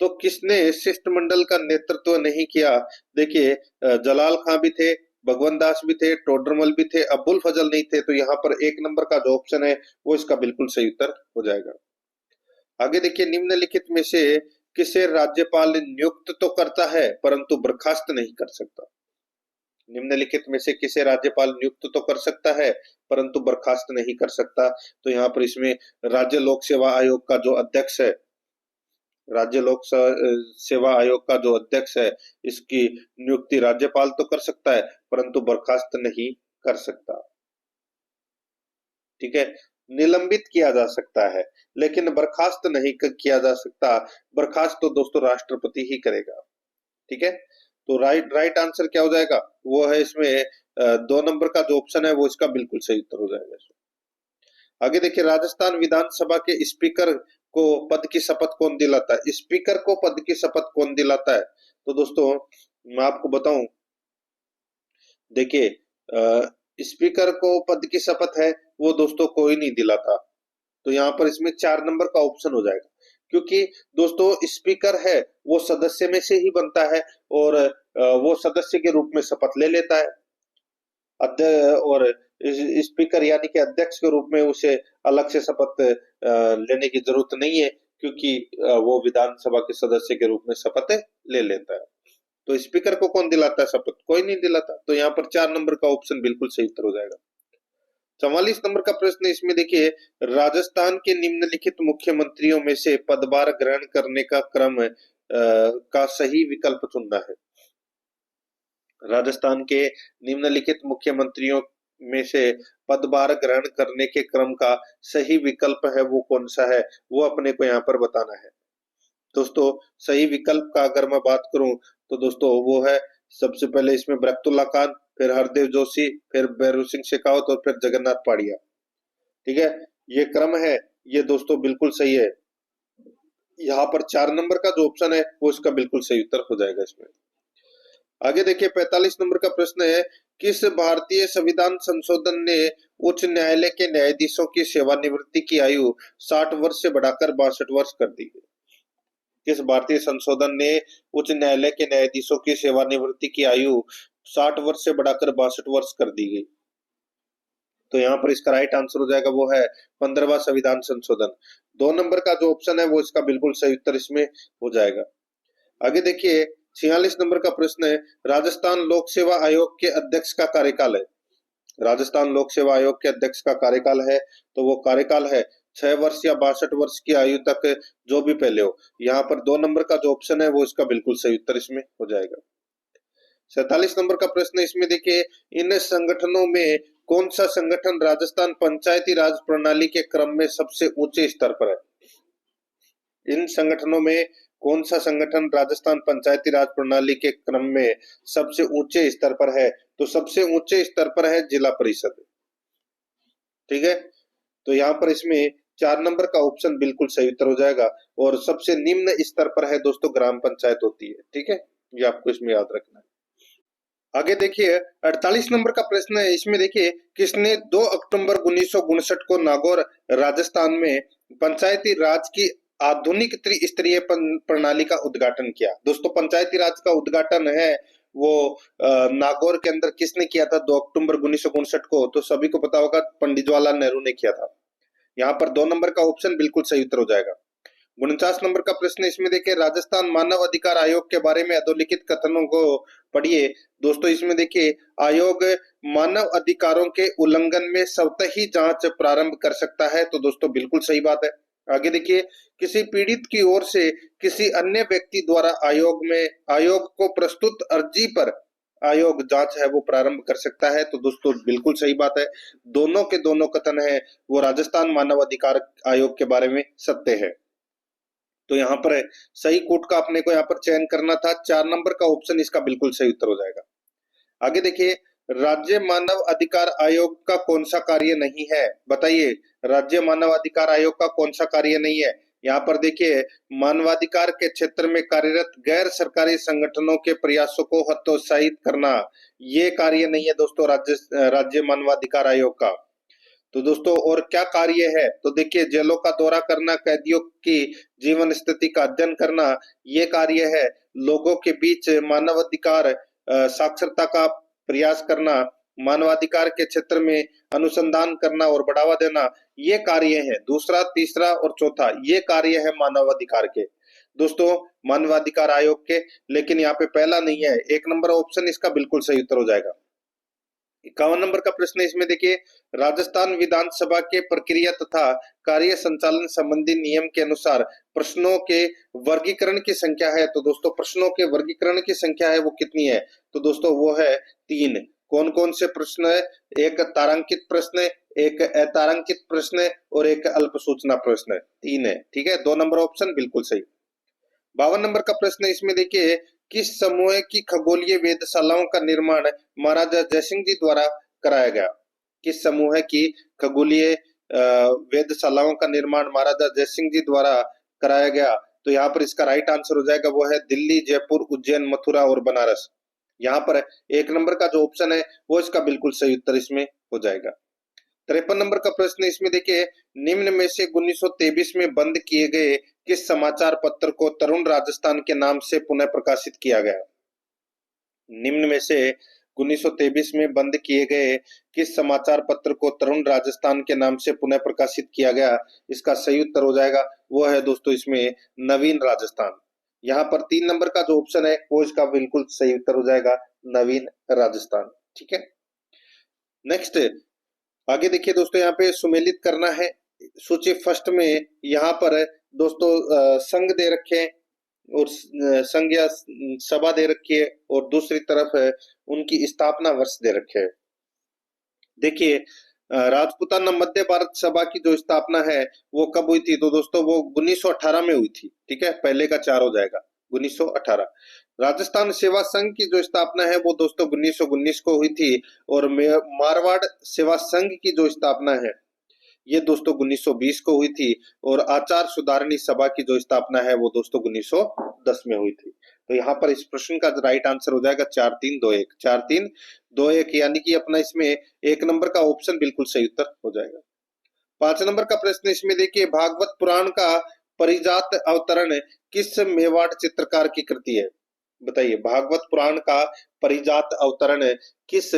तो किसने शिष्टमंडल का नेतृत्व नहीं किया? देखिए, जलाल खां भी थे, भगवान दास भी थे, टोडरमल भी थे, अब्बुल फजल नहीं थे, तो यहाँ पर 1 नंबर का जो ऑप्शन है वो इसका बिल्कुल सही उत्तर हो जाएगा। आगे देखिए, निम्नलिखित में से किसे राज्यपाल नियुक्त तो करता है परंतु बर्खास्त नहीं कर सकता? निम्नलिखित में से किसे राज्यपाल नियुक्त तो कर सकता है परंतु बर्खास्त नहीं कर सकता? तो यहाँ पर इसमें राज्य लोक सेवा आयोग का जो अध्यक्ष है, राज्य लोक सेवा आयोग का जो अध्यक्ष है, इसकी नियुक्ति राज्यपाल तो कर सकता है परंतु बर्खास्त नहीं कर सकता, ठीक है। निलंबित किया जा सकता है लेकिन बर्खास्त नहीं किया जा सकता। बर्खास्त तो दोस्तों राष्ट्रपति ही करेगा, ठीक है। तो राइट राइट आंसर क्या हो जाएगा? वो है इसमें 2 नंबर का जो ऑप्शन है वो इसका बिल्कुल सही उत्तर हो जाएगा। आगे देखिए, राजस्थान विधानसभा के स्पीकर को पद की शपथ कौन दिलाता है? स्पीकर को पद की शपथ कौन दिलाता है? तो दोस्तों मैं आपको बताऊं, देखिए, स्पीकर को पद की शपथ है वो दोस्तों कोई नहीं दिलाता, तो यहाँ पर इसमें 4 नंबर का ऑप्शन हो जाएगा, क्योंकि दोस्तों स्पीकर है वो सदस्य में से ही बनता है, और वो सदस्य के रूप में शपथ ले लेता है, और स्पीकर यानी कि अध्यक्ष के रूप में उसे अलग से शपथ लेने की जरूरत नहीं है, क्योंकि वो विधानसभा के सदस्य के रूप में शपथ ले लेता है। तो स्पीकर को कौन दिलाता है शपथ? कोई नहीं दिलाता, तो यहाँ पर 4 नंबर का ऑप्शन बिल्कुल सही उत्तर हो जाएगा। 44 नंबर का प्रश्न इसमें देखिए, राजस्थान के निम्नलिखित मुख्यमंत्रियों में से पदभार ग्रहण करने का क्रम का सही विकल्प चुनना है। राजस्थान के निम्नलिखित मुख्यमंत्रियों में से पदभार ग्रहण करने के क्रम का सही विकल्प है वो कौन सा है, वो अपने को यहाँ पर बताना है। दोस्तों सही विकल्प का अगर मैं बात करूं तो दोस्तों वो है, सबसे पहले इसमें बरकतुल्ला खान, फिर हरदेव जोशी, फिर भैरू सिंह शेखावत, और फिर जगन्नाथ पाड़िया, ठीक है। ये क्रम है, ये दोस्तों बिल्कुल सही है। यहाँ पर 4 नंबर का जो ऑप्शन है वो इसका बिल्कुल सही उत्तर हो जाएगा इसमें। आगे देखिए, 45 नंबर का प्रश्न है, किस भारतीय संविधान संशोधन ने उच्च न्यायालय के न्यायाधीशों की सेवानिवृत्ति की आयु 60 वर्ष से बढ़ाकर 62 वर्ष कर दी गई? किस भारतीय संशोधन ने उच्च न्यायालय के न्यायाधीशों की सेवानिवृत्ति की आयु 60 वर्ष से बढ़ाकर 62 वर्ष कर दी गई? तो यहाँ पर इसका राइट आंसर हो जाएगा वो है 15वां संविधान संशोधन। 2 नंबर का जो ऑप्शन है वो इसका बिल्कुल सही उत्तर इसमें हो जाएगा। आगे देखिए, 46 नंबर का प्रश्न है, राजस्थान लोक सेवा आयोग के अध्यक्ष का कार्यकाल है। राजस्थान लोक सेवा आयोग के अध्यक्ष का कार्यकाल है तो वो कार्यकाल है 6 वर्ष या 62 वर्ष की आयु तक, जो भी पहले हो। यहाँ पर 2 नंबर का जो ऑप्शन है वो इसका बिल्कुल सही उत्तर इसमें हो जाएगा। 47 नंबर का प्रश्न इसमें देखिए, इन संगठनों में कौन सा संगठन राजस्थान पंचायती राज प्रणाली के क्रम में सबसे ऊंचे स्तर पर है? इन संगठनों में कौन सा संगठन राजस्थान पंचायती राज प्रणाली के क्रम में सबसे ऊंचे स्तर पर है? तो सबसे ऊंचे स्तर पर है जिला परिषद, ठीक है। तो यहाँ पर इसमें 4 नंबर का ऑप्शन बिल्कुल सही उत्तर हो जाएगा, और सबसे निम्न स्तर पर है दोस्तों ग्राम पंचायत होती है, ठीक है। ये आपको इसमें याद रखना है। आगे देखिए, 48 नंबर का प्रश्न है इसमें देखिए, किसने 2 अक्टूबर 1959 को नागौर राजस्थान में पंचायती राज की आधुनिक त्रिस्तरीय प्रणाली का उद्घाटन किया? दोस्तों पंचायती राज का उद्घाटन है वो नागौर के अंदर किसने किया था 2 अक्टूबर 1959 को? तो सभी को पता होगा, पंडित जवाहरलाल नेहरू ने किया था। यहाँ पर 2 नंबर का ऑप्शन बिल्कुल सही उत्तर हो जाएगा। 49 नंबर का प्रश्न इसमें देखिए, राजस्थान मानव अधिकार आयोग के बारे में अधोलिखित कथनों को पढ़िए। दोस्तों इसमें देखिए, आयोग मानव अधिकारों के उल्लंघन में स्वतः ही जांच प्रारंभ कर सकता है, तो दोस्तों बिल्कुल सही बात है। आगे देखिए, किसी पीड़ित की ओर से किसी अन्य व्यक्ति द्वारा आयोग को प्रस्तुत अर्जी पर आयोग जांच है वो प्रारंभ कर सकता है। तो दोस्तों बिल्कुल सही बात है, दोनों के दोनों कथन है वो राजस्थान मानव अधिकार आयोग के बारे में सत्य है। तो यहाँ पर सही कोट का अपने को यहाँ पर चयन करना था, 4 नंबर का ऑप्शन इसका बिल्कुल सही उत्तर हो जाएगा। आगे देखिए, राज्य मानव अधिकार आयोग का कौन सा कार्य नहीं है, बताइए राज्य मानव अधिकार आयोग का कौन सा कार्य नहीं है। यहाँ पर देखिए, मानवाधिकार के क्षेत्र में कार्यरत गैर सरकारी संगठनों के प्रयासों को हतोत्साहित करना, ये कार्य नहीं है दोस्तों राज्य मानवाधिकार आयोग का। तो दोस्तों और क्या कार्य है, तो देखिए जेलों का दौरा करना, कैदियों की जीवन स्थिति का अध्ययन करना, ये कार्य है। लोगों के बीच मानवाधिकार साक्षरता का प्रयास करना, मानवाधिकार के क्षेत्र में अनुसंधान करना और बढ़ावा देना, ये कार्य है। दूसरा, तीसरा और चौथा ये कार्य है मानवाधिकार के दोस्तों, मानवाधिकार आयोग के। लेकिन यहाँ पे पहला नहीं है, 1 नंबर ऑप्शन इसका बिल्कुल सही उत्तर हो जाएगा। 51 नंबर का प्रश्न इसमें देखिए, राजस्थान विधानसभा के प्रक्रिया तथा कार्य संचालन संबंधी नियम के अनुसार प्रश्नों के वर्गीकरण की संख्या है। तो दोस्तों प्रश्नों के वर्गीकरण की संख्या है वो कितनी है, तो दोस्तों वो है 3। कौन कौन से प्रश्न है, एक तारांकित प्रश्न, एक अतारांकित प्रश्न और एक अल्प सूचना प्रश्न, 3 है। ठीक है, 2 नंबर ऑप्शन बिल्कुल सही। 52 नंबर का प्रश्न इसमें देखिए, किस समूह की खगोलीय वेधशालाओं का निर्माण महाराजा जयसिंह जी द्वारा कराया गया। किस समूह की खगोलीय वेधशालाओं का निर्माण महाराजा जयसिंह जी द्वारा कराया गया, तो यहाँ पर इसका राइट आंसर हो जाएगा वो है दिल्ली, जयपुर, उज्जैन, मथुरा और बनारस। यहाँ पर 1 नंबर का जो ऑप्शन है वो इसका बिल्कुल सही उत्तर इसमें हो जाएगा। 53 नंबर का प्रश्न इसमें देखिए, निम्न में से 1923 में बंद किए गए किस समाचार पत्र को तरुण राजस्थान के नाम से पुनः प्रकाशित किया गया। निम्न में से 1923 में बंद किए गए किस समाचार पत्र को तरुण राजस्थान के नाम से पुनः प्रकाशित किया गया, इसका सही उत्तर हो जाएगा वो है दोस्तों इसमें नवीन राजस्थान। यहाँ पर 3 नंबर का जो ऑप्शन है वो इसका बिल्कुल सही उत्तर हो जाएगा नवीन राजस्थान। ठीक है, नेक्स्ट आगे देखिए दोस्तों, यहाँ पे सुमेलित करना है। सूची फर्स्ट में यहाँ पर दोस्तों संघ दे रखे हैं और संघ या सभा दे रखी है और दूसरी तरफ उनकी स्थापना वर्ष दे रखे हैं। देखिए राजपूताना मध्य भारत सभा की जो स्थापना है वो कब हुई थी, तो दोस्तों वो 1918 में हुई थी। ठीक है, पहले का 4 हो जाएगा 1918। राजस्थान सेवा संघ की जो स्थापना है वो दोस्तों 1919 को हुई थी और मारवाड़ सेवा संघ की जो स्थापना है ये दोस्तों 1920 को हुई थी और आचार सुधारणी सभा की जो स्थापना है वो दोस्तों 1910 में हुई थी। तो यहाँ पर इस प्रश्न का राइट आंसर हो जाएगा 4321, 4321, यानी कि अपना इसमें 1 नंबर का ऑप्शन बिल्कुल सही उत्तर हो जाएगा। 5 नंबर का प्रश्न इसमें देखिए, भागवत पुराण का परिजात अवतरण किस मेवाड़ चित्रकार की कृति है, बताइए भागवत पुराण का परिजात अवतरण किस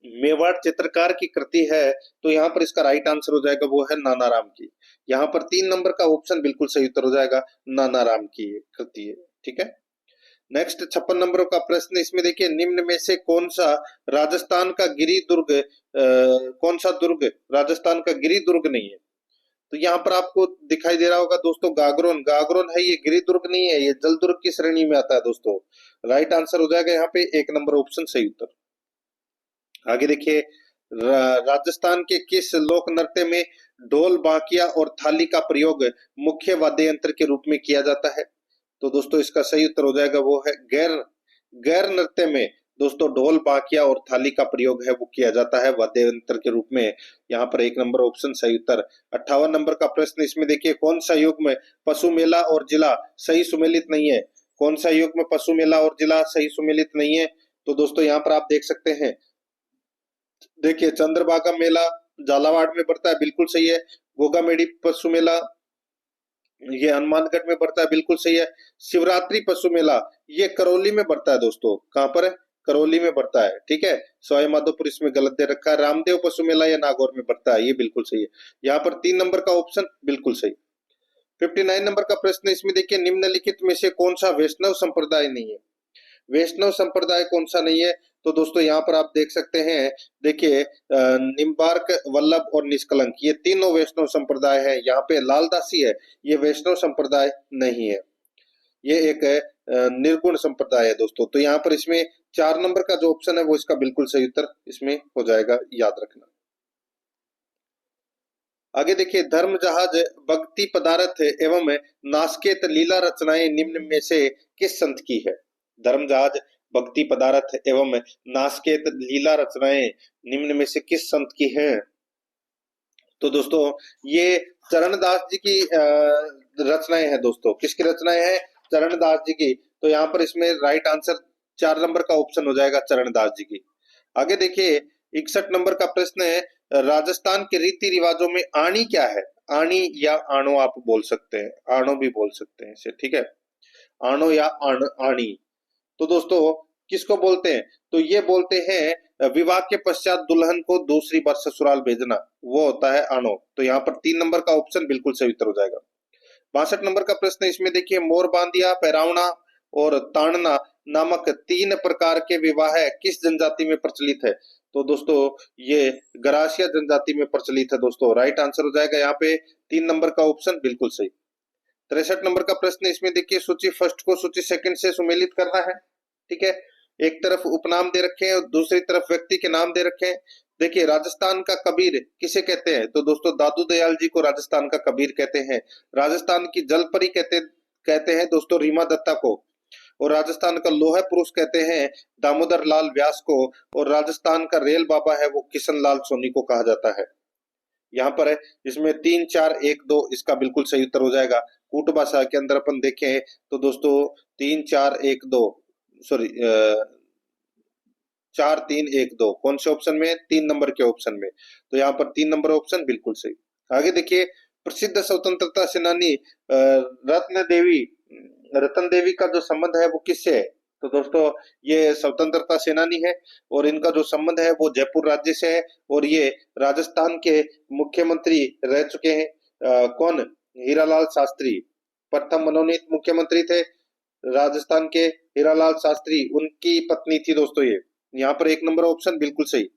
मेवाड़ चित्रकार की कृति है, तो यहाँ पर इसका राइट आंसर हो जाएगा वो है नानाराम की। यहाँ पर 3 नंबर का ऑप्शन बिल्कुल सही उत्तर हो जाएगा, नानाराम की कृति है। ठीक है, नेक्स्ट 56 नंबर का प्रश्न इसमें देखिए, निम्न में से कौन सा राजस्थान का गिरि दुर्ग कौन सा दुर्ग राजस्थान का गिरि दुर्ग नहीं है, तो यहाँ पर आपको दिखाई दे रहा होगा दोस्तों गागरोन, गागरोन है ये, गिरि दुर्ग नहीं है, ये जल दुर्ग की श्रेणी में आता है दोस्तों। राइट आंसर हो जाएगा यहाँ पे 1 नंबर ऑप्शन सही उत्तर। आगे देखिए, राजस्थान के किस लोक नृत्य में ढोल, बांकिया और थाली का प्रयोग मुख्य वाद्य यंत्र के रूप में किया जाता है, तो दोस्तों इसका सही उत्तर हो जाएगा वो है गैर नृत्य में दोस्तों ढोल, बांकिया और थाली का प्रयोग है वो किया जाता है वाद्य यंत्र के रूप में। यहाँ पर 1 नंबर ऑप्शन सही उत्तर। 58 नंबर का प्रश्न इसमें देखिए, कौन सा युग में पशु मेला और जिला सही सुमेलित नहीं है, कौन सा युग में पशु मेला और जिला सही सुमेलित नहीं है, तो दोस्तों यहाँ पर आप देख सकते हैं, देखिए चंद्रभागा मेला झालावाड़ में पड़ता है, बिल्कुल सही है। गोगामेड़ी पशु मेला ये हनुमानगढ़ में पड़ता है, बिल्कुल सही है। शिवरात्रि पशु मेला ये करौली में पड़ता है दोस्तों, कहां पर है, करौली में पड़ता है। ठीक है, सवाई माधोपुर इसमें गलत दे रखा है। रामदेव पशु मेला या नागौर में पड़ता है, ये बिल्कुल सही है। यहाँ पर 3 नंबर का ऑप्शन बिल्कुल सही। 59 नंबर का प्रश्न इसमें देखिए, निम्नलिखित में से कौन सा वैष्णव संप्रदाय नहीं है, वैष्णव संप्रदाय कौन सा नहीं है? तो दोस्तों यहाँ पर आप देख सकते हैं, देखिए निम्बार्क, वल्लभ और निष्कलंक, ये तीनों वैष्णव संप्रदाय है। यहाँ पे लालदासी है, ये वैष्णव संप्रदाय नहीं है, ये एक निर्गुण संप्रदाय है दोस्तों। तो यहाँ पर इसमें 4 नंबर का जो ऑप्शन है वो इसका बिल्कुल सही उत्तर इसमें हो जाएगा, याद रखना। आगे देखिए, धर्म जहाज, भक्ति पदार्थ एवं नासकेत लीला रचनाएं निम्न में से किस संत की है? धर्म जहाज, भक्ति पदार्थ एवं नासकेत लीला रचनाएं निम्न में से किस संत की है? तो दोस्तों ये चरणदास जी की रचनाएं हैं दोस्तों। किसकी रचनाएं हैं? चरणदास जी की। तो यहाँ पर इसमें राइट आंसर 4 नंबर का ऑप्शन हो जाएगा, चरणदास जी की। आगे देखिए 61 नंबर का प्रश्न है, राजस्थान के रीति रिवाजों में आणी क्या है? आणी या आणो आप बोल सकते हैं, आणो भी बोल सकते हैं इसे, ठीक है, आणो या आणी। तो दोस्तों किसको बोलते हैं? तो ये बोलते हैं विवाह के पश्चात दुल्हन को दूसरी बार ससुराल भेजना, वो होता है आणो। तो यहाँ पर 3 नंबर का ऑप्शन बिल्कुल सही उत्तर हो जाएगा। 62 नंबर का प्रश्न, इसमें देखिए मोर बांधिया, पैरावना और ताड़ना नामक 3 प्रकार के विवाह किस जनजाति में प्रचलित है? तो दोस्तों ये गरासिया जनजाति में प्रचलित है दोस्तों। राइट आंसर हो जाएगा यहाँ पे 3 नंबर का ऑप्शन बिल्कुल सही। 63 नंबर का प्रश्न, इसमें देखिए सूची फर्स्ट को सूची सेकंड से सुमेलित करना है, ठीक है। एक तरफ उपनाम दे रखे हैं और दूसरी तरफ व्यक्ति के नाम दे रखे हैं। देखिए राजस्थान का कबीर किसे कहते हैं? तो दोस्तों दादू दयाल जी को राजस्थान का कबीर कहते हैं। राजस्थान की जलपरी कहते हैं दोस्तों रीमा दत्ता को। और राजस्थान का लोहा पुरुष कहते हैं दामोदर लाल व्यास को। और राजस्थान का रेल बाबा है वो किशन लाल सोनी को कहा जाता है। यहाँ पर है इसमें 3 4 1 2 इसका बिल्कुल सही उत्तर हो जाएगा। कूट भाषा के अंदर अपन देखें तो दोस्तों 3 4 1 2 सॉरी 4 3 1 2 कौन से ऑप्शन में? 3 नंबर के ऑप्शन में। तो यहाँ पर 3 नंबर ऑप्शन बिल्कुल सही। आगे देखिए, प्रसिद्ध स्वतंत्रता सेनानी रतन देवी का जो संबंध है वो किससे है? तो दोस्तों ये स्वतंत्रता सेनानी है और इनका जो संबंध है वो जयपुर राज्य से है। और ये राजस्थान के मुख्यमंत्री रह चुके हैं। कौन? हीरालाल शास्त्री प्रथम मनोनीत मुख्यमंत्री थे राजस्थान के, हीरालाल शास्त्री, उनकी पत्नी थी दोस्तों ये। यहाँ पर 1 नंबर ऑप्शन बिल्कुल सही।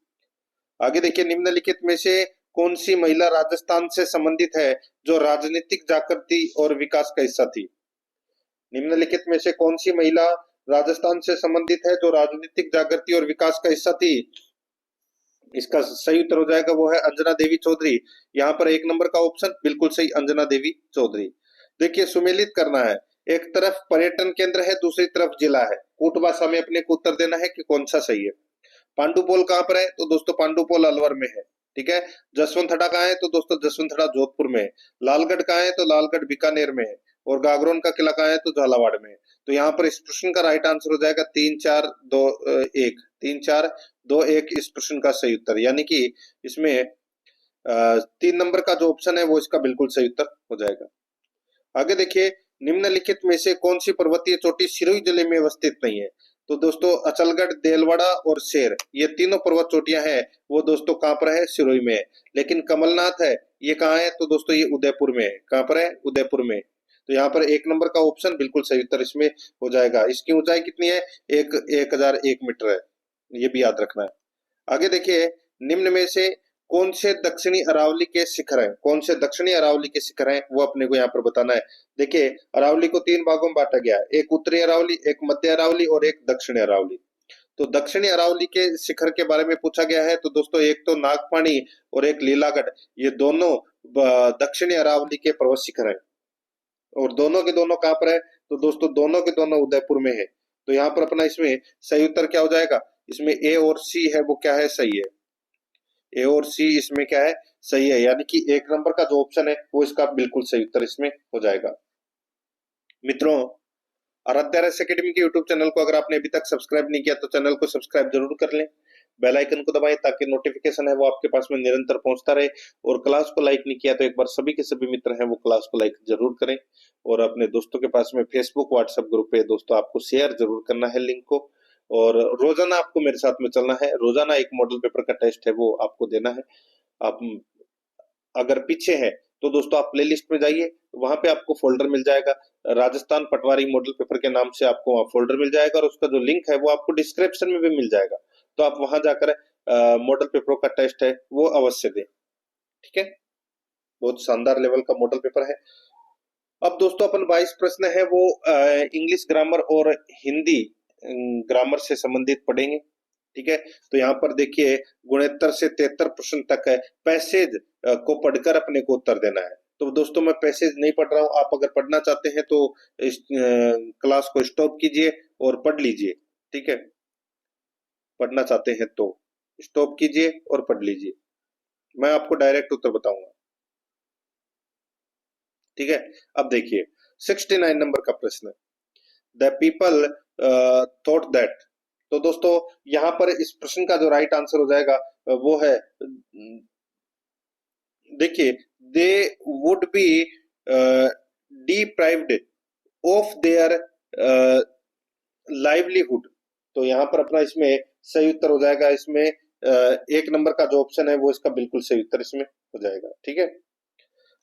आगे देखिए, निम्नलिखित में से कौन सी महिला राजस्थान से संबंधित है जो राजनीतिक जागृति और विकास का हिस्सा थी? निम्नलिखित में से कौन सी महिला राजस्थान से संबंधित है जो राजनीतिक जागृति और विकास का हिस्सा थी? इसका सही उत्तर हो जाएगा वो है अंजना देवी चौधरी। यहाँ पर 1 नंबर का ऑप्शन बिल्कुल सही, अंजना देवी चौधरी। देखिए सुमेलित करना है, एक तरफ पर्यटन केंद्र है, दूसरी तरफ जिला है। कूट भाषा में अपने को उत्तर देना है कि कौन सा सही है। पांडुपोल कहाँ पर है? तो दोस्तों पांडुपोल अलवर में है, ठीक है। जसवंतड़ा कहाँ है? तो दोस्तों जसवंतड़ा जोधपुर में है। लालगढ़ कहाँ है? तो लालगढ़ बीकानेर में है। और गागरोन का किला कहाँ है? तो झालावाड़ में है। तो यहाँ पर इस प्रश्न का राइट आंसर हो जाएगा 3 4 2 1 3 4 2 1 इस प्रश्न का सही उत्तर। यानी कि इसमें 3 नंबर का जो ऑप्शन है वो इसका बिल्कुल सही उत्तर हो जाएगा। आगे देखिए, निम्नलिखित में से कौन सी पर्वतीय चोटी सिरोही जिले में अवस्थित नहीं है? तो दोस्तों अचलगढ़, देलवाड़ा और शेर, ये तीनों पर्वत चोटियां हैं वो दोस्तों कहाँ पर है? सिरोही में है। लेकिन कमलनाथ है ये कहाँ है? तो दोस्तों ये उदयपुर में है। कहाँ पर है? उदयपुर में। तो यहाँ पर 1 नंबर का ऑप्शन बिल्कुल सही उत्तर इसमें हो जाएगा। इसकी ऊंचाई कितनी है? 1001 मीटर है, ये भी याद रखना है। आगे देखिए, निम्न में से कौन से दक्षिणी अरावली के शिखर हैं? कौन से दक्षिणी अरावली के शिखर हैं वो अपने को यहाँ पर बताना है। देखिए अरावली को 3 भागों में बांटा गया है, एक उत्तरी अरावली, एक मध्य अरावली और एक दक्षिणी अरावली। तो दक्षिणी अरावली के शिखर के बारे में पूछा गया है। तो दोस्तों एक तो नागपानी और एक लीलागढ़, ये दोनों दक्षिणी अरावली के पर्वत शिखर हैं। और दोनों के दोनों कहाँ पर है? तो दोस्तों दोनों के दोनों उदयपुर में है। तो यहाँ पर अपना इसमें सही उत्तर क्या हो जाएगा? इसमें ए और सी है वो क्या है? सही है। ए और सी इसमें क्या है? सही है। यानी कि 1 नंबर का जो ऑप्शन है वो इसका बिल्कुल सही उत्तर इसमें हो जाएगा। मित्रों, आराध्या रस एकेडमी के यूट्यूब चैनल को अगर आपने अभी तक सब्सक्राइब नहीं किया तो चैनल को सब्सक्राइब जरूर कर लें, बेल आइकन को दबाएं ताकि नोटिफिकेशन है वो आपके पास में निरंतर पहुंचता रहे। और क्लास को लाइक नहीं किया तो एक बार सभी के सभी मित्र हैं वो क्लास को लाइक जरूर करें। और अपने दोस्तों के पास में फेसबुक व्हाट्सएप ग्रुप पे दोस्तों आपको शेयर जरूर करना है लिंक को। और रोजाना आपको मेरे साथ में चलना है। रोजाना एक मॉडल पेपर का टेस्ट है वो आपको देना है। आप अगर पीछे है तो दोस्तों आप प्ले लिस्ट में जाइए, वहां पे आपको फोल्डर मिल जाएगा, राजस्थान पटवारी मॉडल पेपर के नाम से आपको वहाँ फोल्डर मिल जाएगा, और उसका जो लिंक है वो आपको डिस्क्रिप्शन में भी मिल जाएगा। तो आप वहां जाकर मॉडल पेपरों का टेस्ट है वो अवश्य दें। ठीक है, बहुत शानदार लेवल का मॉडल पेपर है। अब दोस्तों अपन 22 प्रश्न है वो इंग्लिश ग्रामर और हिंदी ग्रामर से संबंधित पढ़ेंगे। ठीक है, तो यहाँ पर देखिए 69 से 73 प्रश्न तक है, पैसेज को पढ़कर अपने को उत्तर देना है। तो दोस्तों मैं पैसेज नहीं पढ़ रहा हूँ, आप अगर पढ़ना चाहते हैं तो इस क्लास को स्टॉप कीजिए और पढ़ लीजिए। ठीक है, पढ़ना चाहते हैं तो स्टॉप कीजिए और पढ़ लीजिए, मैं आपको डायरेक्ट उत्तर बताऊंगा। ठीक है, अब देखिए 69 नंबर का प्रश्न, द पीपल थॉट दैट। तो दोस्तों यहाँ पर इस प्रश्न का जो राइट आंसर हो जाएगा वो है, देखिए, they would be deprived of their livelihood. तो यहाँ पर अपना इसमें सही उत्तर हो जाएगा, इसमें एक नंबर का जो ऑप्शन है वो इसका बिल्कुल सही उत्तर इसमें हो जाएगा। ठीक है,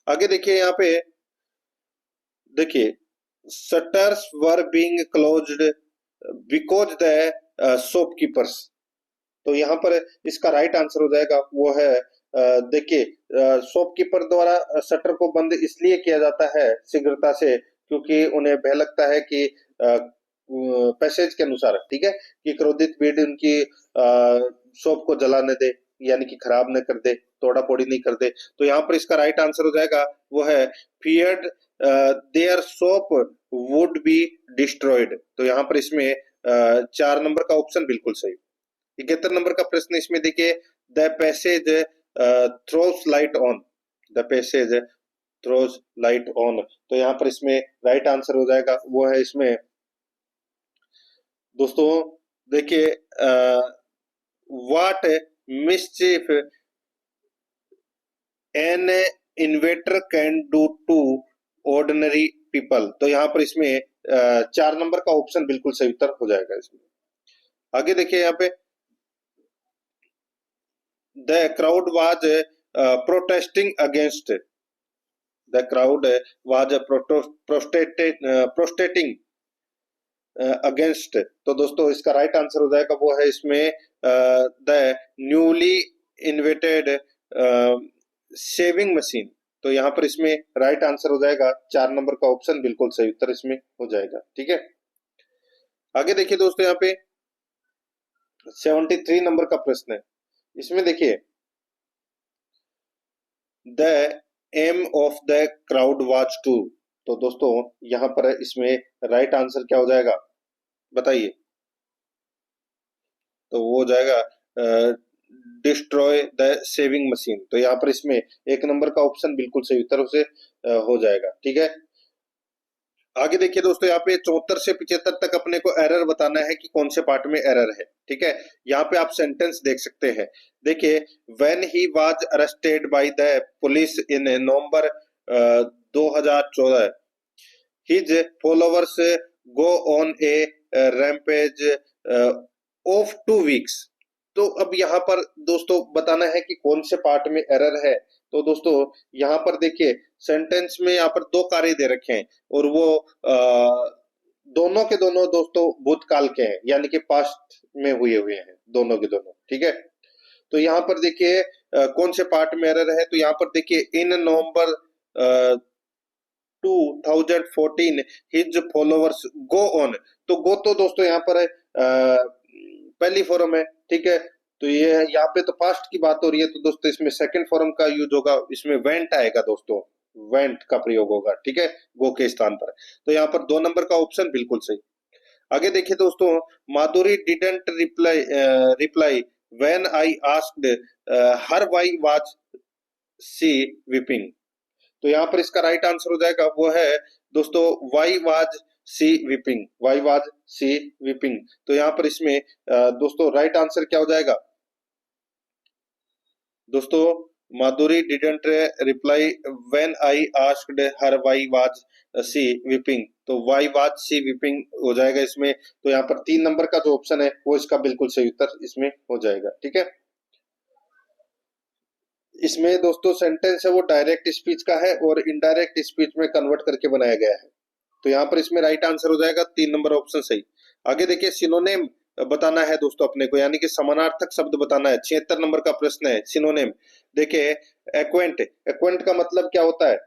आगे देखिए, यहाँ पे देखिए, shutters were being closed because the shopkeepers. तो यहाँ पर इसका राइट आंसर हो जाएगा वो है, देखिए, शॉपकीपर द्वारा शटर को बंद इसलिए किया जाता है शीघ्रता से, क्योंकि उन्हें भय लगता है कि पैसेज के अनुसार, ठीक है, कि क्रोधित भीड़ उनकी शॉप को जला न दे, यानी कि खराब न कर दे, तोड़ा फोड़ी नहीं कर दे। तो यहाँ पर इसका राइट आंसर हो जाएगा वो है, feared their shop would be destroyed. तो यहाँ पर इसमें 4 नंबर का ऑप्शन बिल्कुल सही। 71 नंबर का प्रश्न इसमें देखिए, the passage throws light on, the passage throws light on. तो यहाँ पर इसमें राइट आंसर हो जाएगा वो है इसमें, दोस्तों देखिए, what mischief an inventor can do to ordinary people. तो यहाँ पर इसमें 4 नंबर का ऑप्शन बिल्कुल सही उत्तर हो जाएगा इसमें। आगे देखिए, यहाँ पे the crowd was protesting against, the crowd was protesting against। तो दोस्तों इसका राइट आंसर हो जाएगा वो है इसमें the newly invented shaving machine. तो यहाँ पर इसमें राइट आंसर हो जाएगा 4 नंबर का ऑप्शन बिल्कुल सही उत्तर इसमें हो जाएगा। ठीक है, आगे देखिए दोस्तों, यहाँ पे 73 नंबर का प्रश्न है, इसमें देखिए, the aim of the crowd watch to. तो दोस्तों यहाँ पर इसमें राइट आंसर क्या हो जाएगा बताइए? तो वो हो जाएगा डिस्ट्रॉय द सेविंग मशीन। तो यहाँ पर इसमें 1 नंबर का ऑप्शन बिल्कुल सही उत्तर से हो जाएगा। ठीक है, आगे देखिए दोस्तों, यहाँ पे 74 से 75 तक अपने को एरर बताना है कि कौन से पार्ट में एरर है। ठीक है, यहाँ पे आप सेंटेंस देख सकते हैं। देखिए, when he was arrested by the police in November 2014 his followers go on A rampage of 2 weeks. तो अब यहाँ पर दोस्तों बताना है कि कौन से पार्ट में एरर है। तो दोस्तों यहाँ पर देखिए, सेंटेंस में यहाँ पर 2 कार्य दे रखे हैं, और वो दोनों के दोनों दोस्तों भूतकाल के हैं, यानी कि पास्ट में हुए हैं दोनों के दोनों। ठीक है, तो यहाँ पर देखिए कौन से पार्ट में एरर है। तो यहाँ पर देखिए, इन नवंबर 2014 हिज फॉलोवर्स गो ऑन। तो गो तो दोस्तों यहाँ पर पहली फॉर्म है। ठीक है, तो ये यहाँ पे तो पास्ट की बात हो रही है, तो दोस्तों इसमें सेकंड फॉर्म का यूज होगा, इसमें वेंट आएगा दोस्तों, वेंट का प्रयोग होगा। ठीक है, गो के स्थान पर। तो यहाँ पर 2 नंबर का ऑप्शन बिल्कुल सही। आगे देखिए दोस्तों, Madhuri didn't reply when I asked her why was she weeping. तो यहाँ पर इसका राइट आंसर हो जाएगा वो है दोस्तों, why was she weeping, why was she weeping. तो यहाँ पर इसमें दोस्तों राइट आंसर क्या हो जाएगा दोस्तों, Madhuri didn't reply when I asked her why was she weeping. तो व्हाई वाज सी वीपिंग हो जाएगा इसमें। तो यहाँ पर 3 नंबर का जो ऑप्शन है वो इसका बिल्कुल सही उत्तर इसमें हो जाएगा। ठीक है, इसमें दोस्तों सेंटेंस है वो डायरेक्ट स्पीच का है और इनडायरेक्ट स्पीच में कन्वर्ट करके बनाया गया है। तो यहाँ पर इसमें राइट आंसर हो जाएगा 3 नंबर ऑप्शन सही। आगे देखिए सिनोनिम बताना है दोस्तों अपने को, यानी कि समानार्थक शब्द बताना है। 76 नंबर का प्रश्न है सिनोनिम। देखिए एक्वेंट, एक्वेंट का मतलब क्या होता है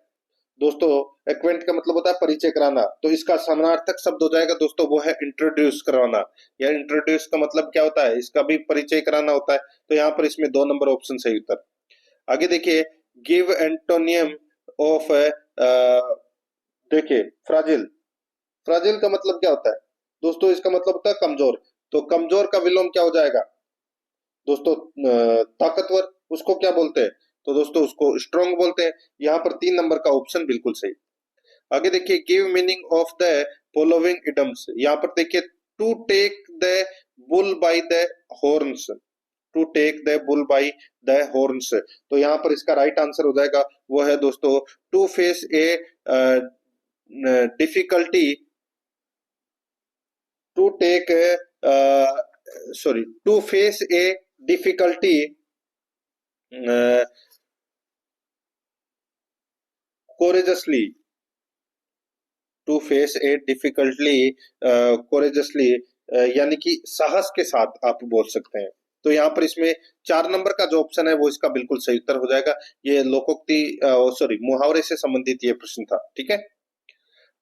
दोस्तों? एक्वेंट का मतलब होता है परिचय कराना। तो इसका समानार्थक शब्द हो जाएगा दोस्तों वो है इंट्रोड्यूस करवाना। या इंट्रोड्यूस का मतलब क्या होता है? इसका भी परिचय कराना होता है। तो यहाँ पर इसमें 2 नंबर ऑप्शन सही उत्तर। आगे देखिए गिव एंटोनियम ऑफ, देखिए फ्राजिल, फ्राजिल का मतलब क्या होता है दोस्तों? इसका मतलब होता है कमजोर। तो कमजोर का विलोम क्या हो जाएगा दोस्तों? ताकतवर, उसको क्या बोलते हैं? तो दोस्तों उसको स्ट्रॉन्ग बोलते हैं। यहाँ पर 3 नंबर का ऑप्शन बिल्कुल सही। आगे देखिए give meaning of the following idioms. यहाँ पर देखिए to take the bull by the horns, to take the bull by the horns. तो यहाँ पर इसका राइट आंसर हो जाएगा वो है दोस्तों to face a difficulty, to take sorry to face a difficulty courageously, to face a difficulty courageously, यानी कि साहस के साथ आप बोल सकते हैं। तो यहाँ पर इसमें 4 नंबर का जो ऑप्शन है वो इसका बिल्कुल सही उत्तर हो जाएगा। ये लोकोक्ति सॉरी मुहावरे से संबंधित ये प्रश्न था। ठीक है,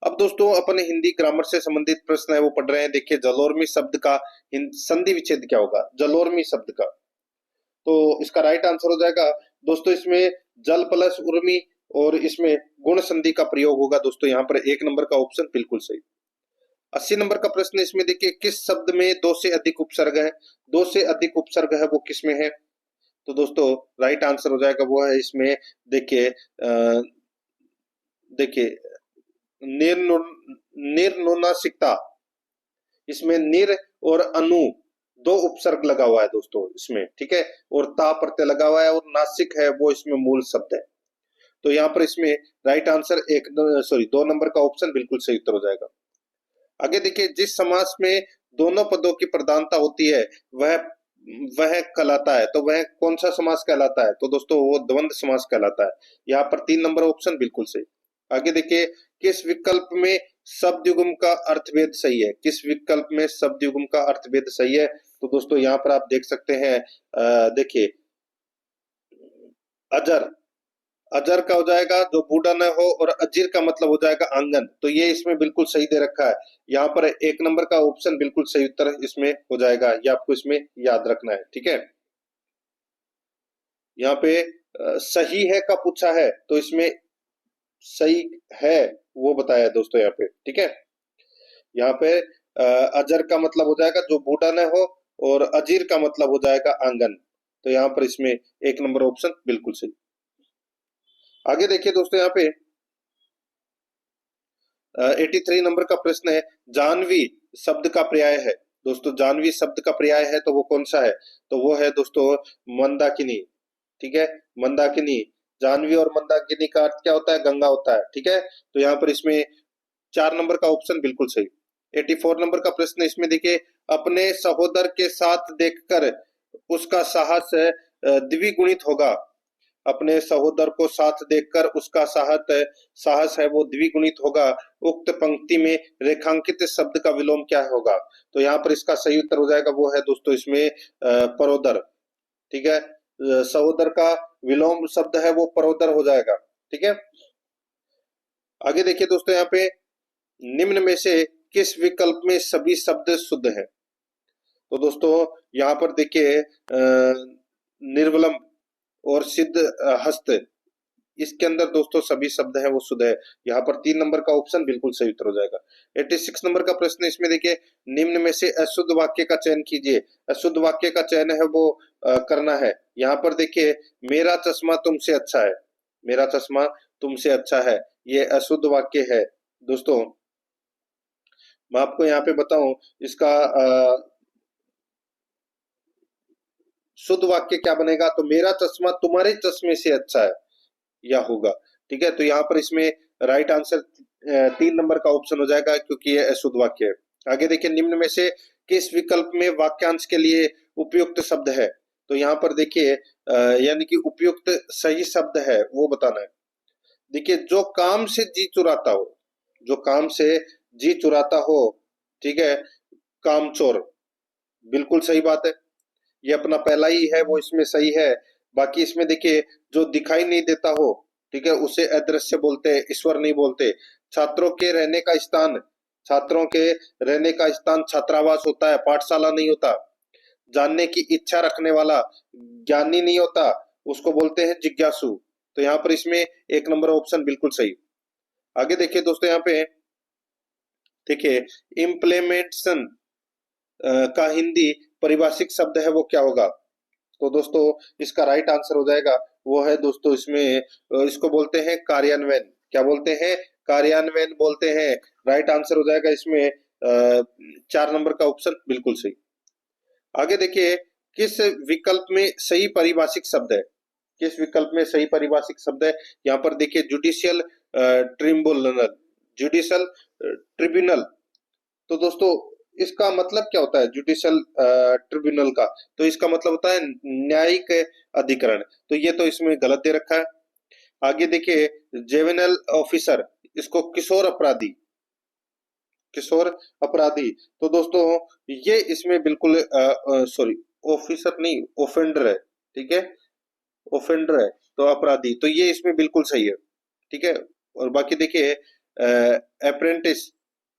अब दोस्तों अपन हिंदी ग्रामर से संबंधित प्रश्न है वो पढ़ रहे हैं। देखिए जलोर्मी शब्द का संधि विच्छेद क्या होगा? जलोर्मी शब्द का, तो इसका राइट आंसर हो जाएगा दोस्तों इसमें जल प्लस उर्मी, और इसमें गुण संधि का प्रयोग होगा दोस्तों। यहाँ पर 1 नंबर का ऑप्शन बिल्कुल सही। 80 नंबर का प्रश्न इसमें देखिए किस शब्द में 2 से अधिक उपसर्ग है? 2 से अधिक उपसर्ग है वो किस में है? तो दोस्तों राइट आंसर हो जाएगा वो है इसमें, देखिए देखिए निर्नु निर्नुनासिकता, इसमें निर और अनु 2 उपसर्ग लगा हुआ है दोस्तों इसमें। ठीक है, और ता प्रत्यय लगा हुआ है, और नासिक है वो इसमें मूल शब्द है। तो यहाँ पर इसमें राइट आंसर 2 नंबर का ऑप्शन बिल्कुल सही उत्तर हो जाएगा। आगे देखिए जिस समास में दोनों पदों की प्रधानता होती है वह वह कहलाता है। तो वह कौन सा समास कहलाता है? तो दोस्तों वो द्वंद्व समास कहलाता है। यहाँ पर 3 नंबर ऑप्शन बिल्कुल सही। आगे देखिए किस विकल्प में शब्द युग्म का अर्थभेद सही है? किस विकल्प में शब्द युग्म का अर्थभेद सही है? तो दोस्तों यहाँ पर आप देख सकते हैं, देखिए अजर, अजर का हो जाएगा जो बूढ़ा न हो, और अजीर का मतलब हो जाएगा आंगन। तो ये इसमें बिल्कुल सही दे रखा है। यहाँ पर 1 नंबर का ऑप्शन बिल्कुल सही उत्तर इसमें हो जाएगा। ये आपको इसमें याद रखना है। ठीक है, यहाँ पे सही है का पूछा है, तो इसमें सही है वो बताया है दोस्तों यहाँ पे। ठीक है, यहाँ पे अजर का मतलब हो जाएगा जो बूढ़ा न हो, और अजीर का मतलब हो जाएगा आंगन। तो यहाँ पर इसमें 1 नंबर ऑप्शन बिल्कुल सही। आगे देखिए दोस्तों यहाँ पे 83 नंबर का प्रश्न है जानवी शब्द का पर्याय है। दोस्तों जानवी शब्द का पर्याय है तो वो कौन सा है? तो वो है दोस्तों मंदाकिनी। ठीक है, मंदाकिनी। जानवी और मंदाकिनी का अर्थ क्या होता है? गंगा होता है। ठीक है, तो यहाँ पर इसमें 4 नंबर का ऑप्शन बिल्कुल सही। 84 नंबर का प्रश्न इसमें देखिए अपने सहोदर के साथ देखकर उसका साहस द्विगुणित होगा। अपने सहोदर को साथ देखकर उसका साहस है वो द्विगुणित होगा। उक्त पंक्ति में रेखांकित शब्द का विलोम क्या होगा? तो यहाँ पर इसका सही उत्तर हो जाएगा वो है दोस्तों इसमें परोदर। ठीक है, सहोदर का विलोम शब्द है वो परोदर हो जाएगा। ठीक है, आगे देखिए दोस्तों यहाँ पे निम्न में से किस विकल्प में सभी शब्द शुद्ध है? तो दोस्तों यहाँ पर देखिए निर्वलम और सिद्ध हस्त, इसके अंदर दोस्तों सभी शब्द हैं वो शुद्ध है। यहाँ पर 3 नंबर का ऑप्शन बिल्कुल सही उत्तर हो जाएगा। 86 नंबर का प्रश्न इसमें देखिए निम्न में से अशुद्ध वाक्य का चयन कीजिए। अशुद्ध वाक्य का चयन है वो करना है। यहाँ पर देखिए मेरा चश्मा तुमसे अच्छा है, मेरा चश्मा तुमसे अच्छा है, ये अशुद्ध वाक्य है दोस्तों। मैं आपको यहाँ पे बताऊं इसका शुद्ध वाक्य क्या बनेगा? तो मेरा चश्मा तुम्हारे चश्मे से अच्छा है, या होगा। ठीक है, तो यहाँ पर इसमें राइट आंसर 3 नंबर का ऑप्शन हो जाएगा क्योंकि ये अशुद्ध वाक्य है। आगे देखिए निम्न में से किस विकल्प में वाक्यांश के लिए उपयुक्त शब्द है? तो यहाँ पर देखिए यानी कि उपयुक्त सही शब्द है वो बताना है। देखिए जो काम से जी चुराता हो, जो काम से जी चुराता हो, ठीक है, कामचोर, बिल्कुल सही बात है। ये अपना पहला ही है वो इसमें सही है। बाकी इसमें देखिए जो दिखाई नहीं देता हो, ठीक है, उसे अदृश्य बोलते हैं, ईश्वर नहीं बोलते। छात्रों के रहने का स्थान, छात्रों के रहने का स्थान छात्रावास होता है, पाठशाला नहीं होता। जानने की इच्छा रखने वाला ज्ञानी नहीं होता, उसको बोलते हैं जिज्ञासु। तो यहाँ पर इसमें एक नंबर ऑप्शन बिल्कुल सही। आगे देखिए दोस्तों, यहाँ पे देखिए इम्प्लीमेंटेशन का हिंदी परिभाषिक शब्द है वो क्या होगा? तो दोस्तों इसका राइट आंसर हो जाएगा, वो है दोस्तों इसमें इसको बोलते हैं कार्यान्वयन। क्या बोलते हैं? कार्यान्वयन बोलते हैं। राइट आंसर हो जाएगा इसमें 4 नंबर का ऑप्शन बिल्कुल सही। आगे देखिए किस विकल्प में सही पारिभाषिक शब्द है? किस विकल्प में सही पारिभाषिक शब्द है? यहाँ पर देखिए जुडिशियल ट्रिब्यूनल, जुडिशियल ट्रिब्यूनल। तो दोस्तों इसका मतलब क्या होता है जुडिशियल ट्रिब्यूनल का? तो इसका मतलब होता है न्यायिक अधिकरण। तो ये तो इसमें गलत दे रखा है। आगे देखिए जेवेनल ऑफिसर, इसको किशोर अपराधी, किशोर अपराधी। तो दोस्तों ये इसमें बिल्कुल सॉरी, ऑफिसर नहीं, ओफेंडर है, ठीक है, ओफेंडर है, तो अपराधी, तो ये इसमें बिल्कुल सही है, ठीक है। और बाकी देखिए अप्रेंटिस,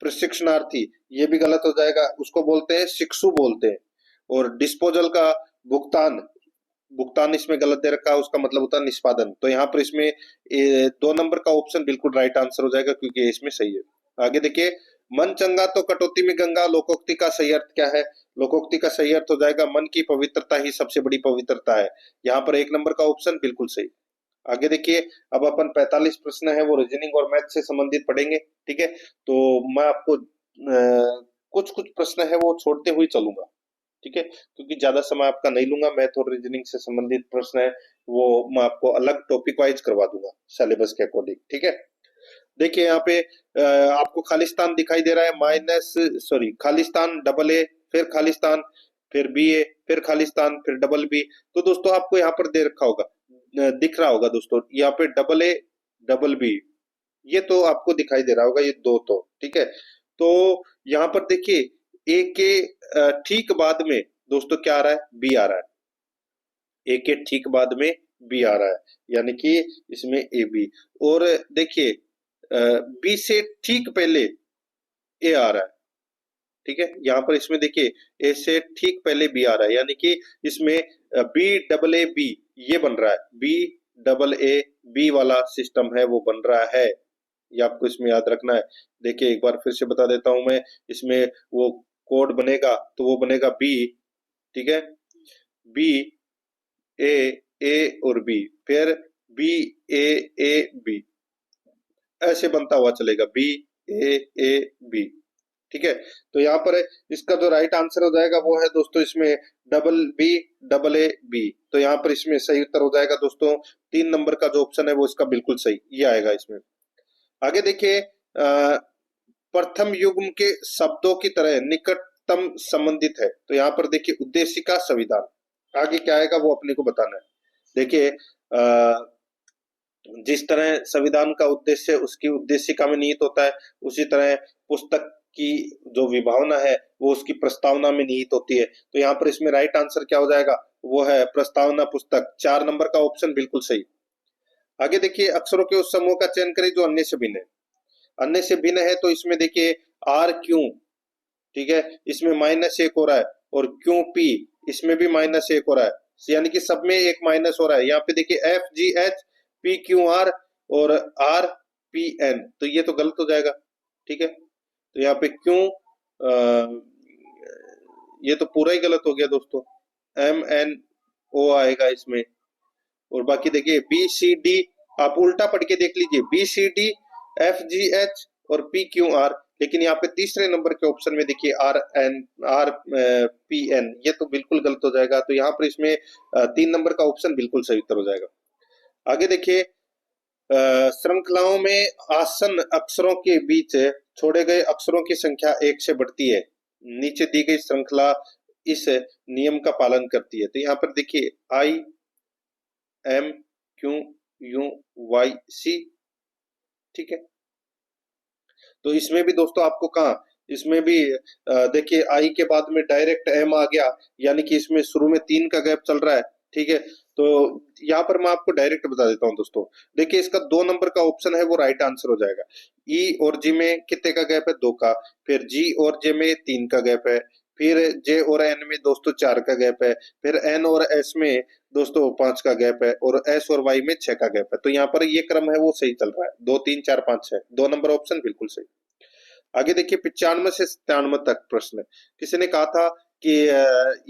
प्रशिक्षणार्थी, ये भी गलत हो जाएगा, उसको बोलते हैं शिक्षु बोलते हैं। और डिस्पोजल का भुगतान, भुगतान इसमें गलत दे रखा है, उसका मतलब होता है निष्पादन। तो यहाँ पर इसमें 2 नंबर का ऑप्शन बिल्कुल राइट आंसर हो जाएगा क्योंकि ये इसमें सही है। आगे देखिए मन चंगा तो कटौती में गंगा, लोकोक्ति का सही अर्थ क्या है? लोकोक्ति का सही अर्थ हो जाएगा मन की पवित्रता ही सबसे बड़ी पवित्रता है। यहाँ पर 1 नंबर का ऑप्शन बिल्कुल सही। आगे देखिए अब अपन 45 प्रश्न है वो रीजनिंग और मैथ से संबंधित पढ़ेंगे, ठीक है। तो मैं आपको कुछ कुछ प्रश्न है वो छोड़ते हुए चलूंगा, ठीक है, क्योंकि ज्यादा समय आपका नहीं लूंगा। मैथ और रीजनिंग से संबंधित प्रश्न है वो मैं आपको अलग टॉपिक वाइज करवा दूंगा सिलेबस के अकॉर्डिंग, ठीक है। देखिए यहाँ पे आपको खालिस्तान दिखाई दे रहा है, minus sorry Khalistan double A, फिर खालिस्तान, फिर बी ए, फिर खालिस्तान, फिर डबल बी। तो दोस्तों आपको यहाँ पर दे रखा होगा, दिख रहा होगा दोस्तों, यहाँ पे डबल ए डबल बी, ये तो आपको दिखाई दे रहा होगा, ये दो, तो ठीक है। तो यहाँ पर देखिए ए के ठीक बाद में दोस्तों क्या आ रहा है? बी आ रहा है। ए के ठीक बाद में बी आ रहा है, यानी कि इसमें ए बी। और देखिए बी से ठीक पहले ए आ रहा है, ठीक है। यहाँ पर इसमें देखिए ए से ठीक पहले बी आ रहा है, यानी कि इसमें बी डबल ए बी ये बन रहा है, बी डबल ए बी वाला सिस्टम है वो बन रहा है। ये आपको इसमें याद रखना है। देखिए एक बार फिर से बता देता हूं मैं, इसमें वो कोड बनेगा तो वो बनेगा बी, ठीक है, बी ए ए और बी, फिर बी ए ए बी, ऐसे बनता हुआ चलेगा बी ए ए बी, ठीक है। तो यहाँ पर इसका जो राइट आंसर हो जाएगा वो है दोस्तों इसमें double B double A B. तो यहाँ पर इसमें सही उत्तर हो जाएगा दोस्तों 3 नंबर का जो ऑप्शन है वो इसका बिल्कुल सही ये आएगा इसमें। आगे देखिए प्रथम युग्म के शब्दों की तरह निकटतम संबंधित है। तो यहाँ पर देखिए उद्देश्य का संविधान, आगे क्या आएगा वो अपने को बताना है। देखिए जिस तरह संविधान का उद्देश्य उसकी उद्देशिका में निहित होता है, उसी तरह पुस्तक की जो विभावना है वो उसकी प्रस्तावना में निहित होती है। तो यहाँ पर इसमें राइट आंसर क्या हो जाएगा? वो है प्रस्तावना पुस्तक, 4 नंबर का ऑप्शन बिल्कुल सही। आगे देखिए अक्षरों के उस समूह का चयन करें जो अन्य से भिन्न है। अन्य से भिन्न है तो इसमें देखिए आर क्यू, ठीक है, इसमें -1 हो रहा है, और क्यू पी इसमें भी -1 हो रहा है, यानी कि सब में एक माइनस हो रहा है। यहाँ पे देखिए F G H P Q are और आर पी एन, तो ये तो गलत हो जाएगा, ठीक है। तो यहाँ पे क्यू ये तो पूरा ही गलत हो गया दोस्तों, एम एन ओ आएगा इसमें। और बाकी देखिए बी सी डी आप उल्टा पढ़ के देख लीजिए, B C D F G H और पी क्यू आर, लेकिन यहाँ पे तीसरे नंबर के ऑप्शन में देखिए R N R P N, ये तो बिल्कुल गलत हो जाएगा। तो यहाँ पर इसमें 3 नंबर का ऑप्शन बिल्कुल सही उत्तर हो जाएगा। आगे देखिए श्रृंखलाओं में आसन अक्षरों के बीच छोड़े गए अक्षरों की संख्या 1 से बढ़ती है। नीचे दी गई श्रृंखला इस नियम का पालन करती है। तो यहाँ पर देखिए I M Q U Y C, ठीक है। तो इसमें भी दोस्तों आपको कहा, इसमें भी देखिए आई के बाद में डायरेक्ट एम आ गया, यानी कि इसमें शुरू में 3 का गैप चल रहा है, ठीक है। तो यहाँ पर मैं आपको डायरेक्ट बता देता हूँ दोस्तों। देखिए इसका 2 नंबर का ऑप्शन है वो राइट आंसर हो जाएगा। ई और जी में कितने का गैप है? 2 का। फिर जी और जे में 3 का गैप है। फिर जे और एन में दोस्तों 4 का गैप है। फिर एन और एस में दोस्तों 5 का गैप है, और एस और वाई में 6 का गैप है। तो यहाँ पर ये क्रम है वो सही चल रहा है, 2 3 4 5 6, 2 नंबर ऑप्शन बिल्कुल सही। आगे देखिए 95 से 97 तक प्रश्न। किसी ने कहा था कि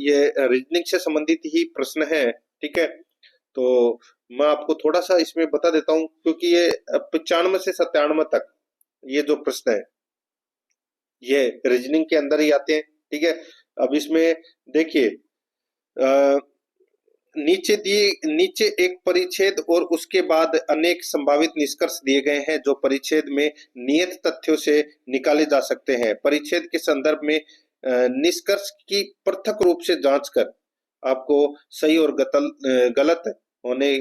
ये रीजनिंग से संबंधित ही प्रश्न है, ठीक है। तो मैं आपको थोड़ा सा इसमें बता देता हूं, क्योंकि ये 95 से 97 तक ये जो प्रश्न है ये रीजनिंग के अंदर ही आते हैं, ठीक है। अब इसमें देखिए नीचे एक परिच्छेद और उसके बाद अनेक संभावित निष्कर्ष दिए गए हैं जो परिच्छेद में नियत तथ्यों से निकाले जा सकते हैं। परिच्छेद के संदर्भ में निष्कर्ष की पृथक रूप से जांच कर आपको सही और गलत होने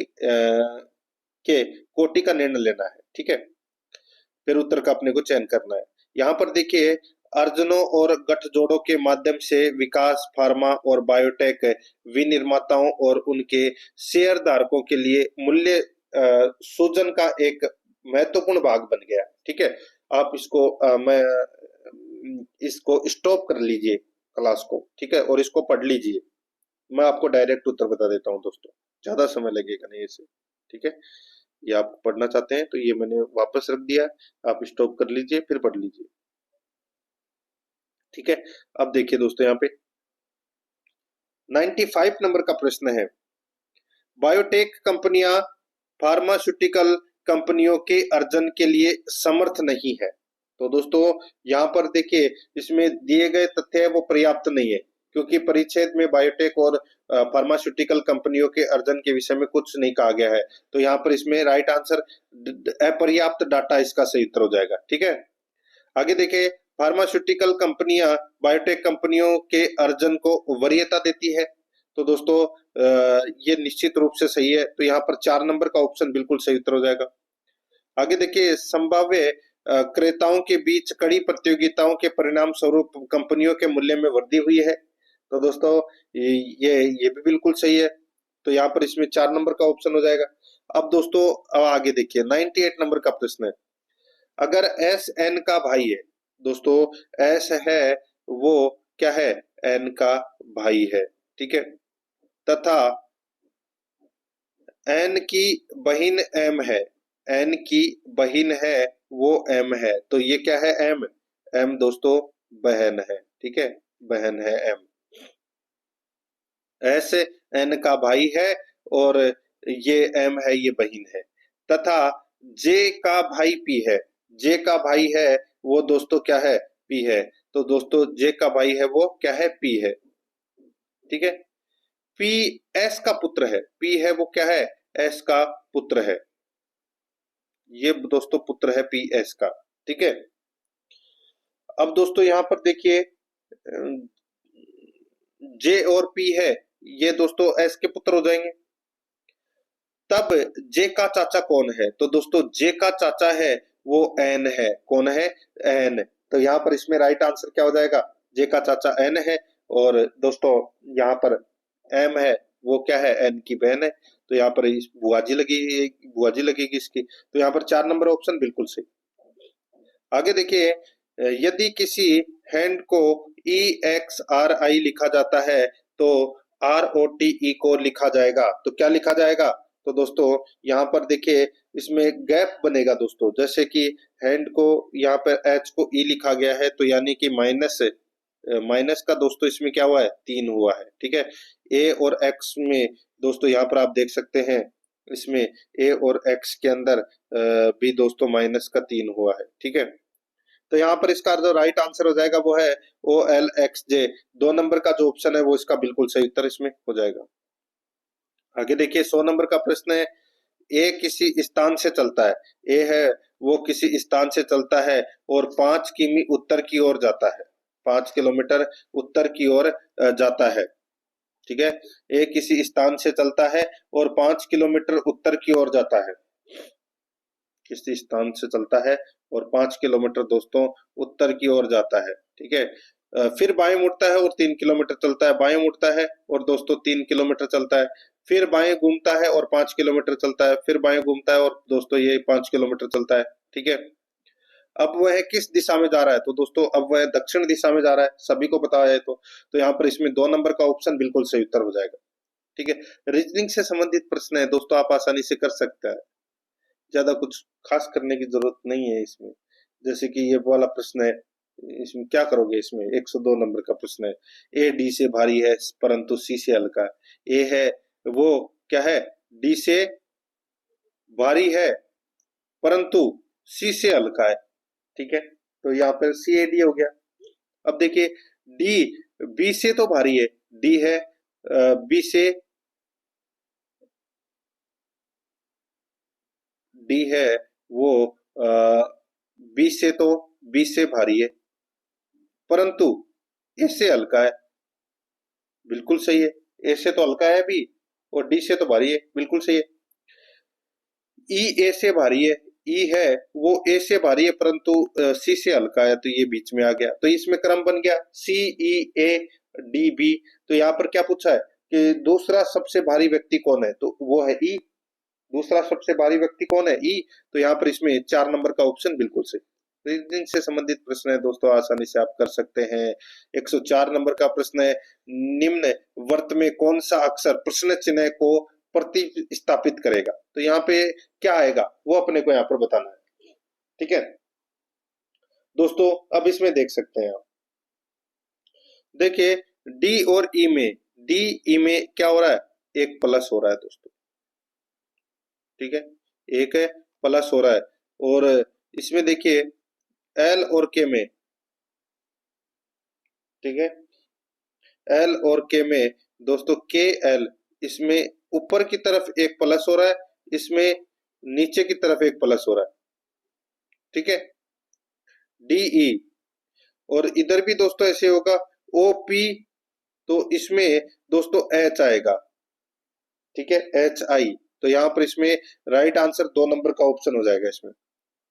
के कोटि का निर्णय लेना है, ठीक है। फिर उत्तर का अपने को चयन करना है। यहाँ पर देखिए अर्जनों और गठजोड़ों के माध्यम से विकास फार्मा और बायोटेक विनिर्माताओं और उनके शेयर धारकों के लिए मूल्य सृजन का एक महत्वपूर्ण भाग बन गया, ठीक है। आप इसको मैं इसको स्टॉप कर लीजिए क्लास को, ठीक है, और इसको पढ़ लीजिए। मैं आपको डायरेक्ट उत्तर बता देता हूँ दोस्तों, ज्यादा समय लगेगा नहीं इसे, ठीक है। ये आप पढ़ना चाहते हैं तो ये मैंने वापस रख दिया, आप स्टॉप कर लीजिए फिर पढ़ लीजिए, ठीक है। अब देखिए दोस्तों यहाँ पे 95 नंबर का प्रश्न है, बायोटेक कंपनियां फार्मास्यूटिकल कंपनियों के अर्जन के लिए समर्थ नहीं है। तो दोस्तों यहाँ पर देखिए इसमें दिए गए तथ्य है वो पर्याप्त नहीं है, क्योंकि परिच्छेद में बायोटेक और फार्मास्यूटिकल कंपनियों के अर्जन के विषय में कुछ नहीं कहा गया है। तो यहाँ पर इसमें राइट आंसर अपर्याप्त डाटा इसका सही उत्तर हो जाएगा, ठीक है। आगे देखिए फार्मास्यूटिकल कंपनियां बायोटेक कंपनियों के अर्जन को वरीयता देती है। तो दोस्तों ये निश्चित रूप से सही है। तो यहाँ पर 4 नंबर का ऑप्शन बिल्कुल सही उत्तर हो जाएगा। आगे देखिए संभाव्य क्रेताओं के बीच कड़ी प्रतियोगिताओं के परिणाम स्वरूप कंपनियों के मूल्य में वृद्धि हुई है। तो दोस्तों ये भी बिल्कुल सही है। तो यहाँ पर इसमें 4 नंबर का ऑप्शन हो जाएगा। अब दोस्तों अब आगे देखिए 98 नंबर का प्रश्न है, अगर एस एन का भाई है, दोस्तों एस है वो क्या है? एन का भाई है, ठीक है, तथा एन की बहिन एम है, एन की बहिन है वो एम है। तो ये क्या है? एम, एम दोस्तों बहन है, ठीक है, बहन है एम। एस एन का भाई है और ये एम है, ये बहन है, तथा जे का भाई पी है, जे का भाई है वो दोस्तों क्या है? पी है। तो दोस्तों जे का भाई है वो क्या है? पी है, ठीक है। पी एस का पुत्र है, पी है वो क्या है? एस का पुत्र है, ये दोस्तों पुत्र है पी एस का, ठीक है। अब दोस्तों यहां पर देखिए जे और पी है ये दोस्तों एस के पुत्र हो जाएंगे। तब जे का चाचा कौन है? तो दोस्तों जे का चाचा है वो एन है। कौन है? एन। तो यहाँ पर इसमें राइट आंसर क्या हो जाएगा? जे का चाचा एन है, और दोस्तों यहाँ पर एम है वो क्या है? एन की बहन है। तो यहाँ पर बुआजी लगेगी इसकी। तो यहाँ पर 4 नंबर ऑप्शन बिल्कुल सही। आगे देखिए यदि किसी हैंड को ई एक्स आर आई लिखा जाता है तो आर ओ टी ई को लिखा जाएगा, तो क्या लिखा जाएगा? तो दोस्तों यहाँ पर देखिए इसमें गैप बनेगा दोस्तों, जैसे कि हैंड को यहाँ पर एच को ई लिखा गया है तो यानी कि माइनस का दोस्तों इसमें क्या हुआ है? 3 हुआ है, ठीक है। ए और एक्स में दोस्तों यहाँ पर आप देख सकते हैं इसमें ए और एक्स के अंदर भी दोस्तों माइनस का 3 हुआ है, ठीक है। तो यहाँ पर इसका जो राइट आंसर हो जाएगा वो है ओ एल एक्स जे। 2 नंबर का जो ऑप्शन है वो इसका बिल्कुल सही उत्तर इसमें हो जाएगा। आगे देखिए 100 नंबर का प्रश्न है, ए किसी स्थान से चलता है, ए है वो किसी स्थान से चलता है और 5 किमी उत्तर की ओर जाता है। 5 किलोमीटर उत्तर की ओर जाता है। ठीक है, ए किसी स्थान से चलता है और 5 किलोमीटर उत्तर की ओर जाता है। किसी स्थान से चलता है और 5 किलोमीटर दोस्तों उत्तर की ओर जाता है। ठीक है, फिर बाएं मुड़ता है और 3 किलोमीटर चलता है, बाएं मुड़ता है और दोस्तों 3 किलोमीटर चलता है, फिर बाएं घूमता है और 5 किलोमीटर चलता है, फिर बाएं घूमता है और दोस्तों ये 5 किलोमीटर चलता है। ठीक है, अब वह किस दिशा में जा रहा है? तो दोस्तों अब वह दक्षिण दिशा में जा रहा है, सभी को पता है। तो यहाँ पर इसमें 2 नंबर का ऑप्शन बिल्कुल सही उत्तर हो जाएगा। ठीक है, रीजनिंग से संबंधित प्रश्न है दोस्तों, आप आसानी से कर सकते हैं, ज्यादा कुछ खास करने की जरूरत नहीं है इसमें। जैसे कि ये वाला प्रश्न है, इसमें क्या करोगे? इसमें 102 नंबर का प्रश्न है, ए डी से भारी है परंतु सी से हल्का है। ए है वो क्या है? डी से भारी है परंतु सी से हल्का है। ठीक है, तो यहाँ पर सी ए डी हो गया। अब देखिए डी बी से तो भारी है, डी है बी से, डी है वो बी से तो बी से भारी है परंतु ए से हल्का है। बिल्कुल सही है, ए से तो हल्का है बी और डी से तो भारी है, बिल्कुल सही है। ई ए से भारी है, ई है वो ए से भारी है परंतु सी से हल्का है, तो ये बीच में आ गया, तो इसमें क्रम बन गया सी ई ए डी बी। तो यहाँ पर क्या पूछा है कि दूसरा सबसे भारी व्यक्ति कौन है? तो वो है ई। दूसरा सबसे भारी व्यक्ति कौन है? ई। तो यहाँ पर इसमें 4 नंबर का ऑप्शन बिल्कुल सही। रीजनिंग से संबंधित प्रश्न है दोस्तों, आसानी से आप कर सकते हैं। 104 नंबर का प्रश्न है, निम्न वर्त में कौन सा अक्षर प्रश्न चिन्ह को प्रतिस्थापित करेगा? तो यहाँ पे क्या आएगा वो अपने को यहाँ पर बताना है। ठीक है दोस्तों, अब इसमें देख सकते हैं आप, देखिए डी और ई में, डी ई में क्या हो रहा है? एक प्लस हो रहा है दोस्तों। ठीक है, एक है प्लस हो रहा है, और इसमें देखिए एल और के में, ठीक है, एल और के में दोस्तों के एल, इसमें ऊपर की तरफ एक प्लस हो रहा है, इसमें नीचे की तरफ एक प्लस हो रहा है। ठीक है, डीई, और इधर भी दोस्तों ऐसे होगा ओपी, तो इसमें दोस्तों एच आएगा। ठीक है, एच आई, तो यहाँ पर इसमें राइट आंसर 2 नंबर का ऑप्शन हो जाएगा। इसमें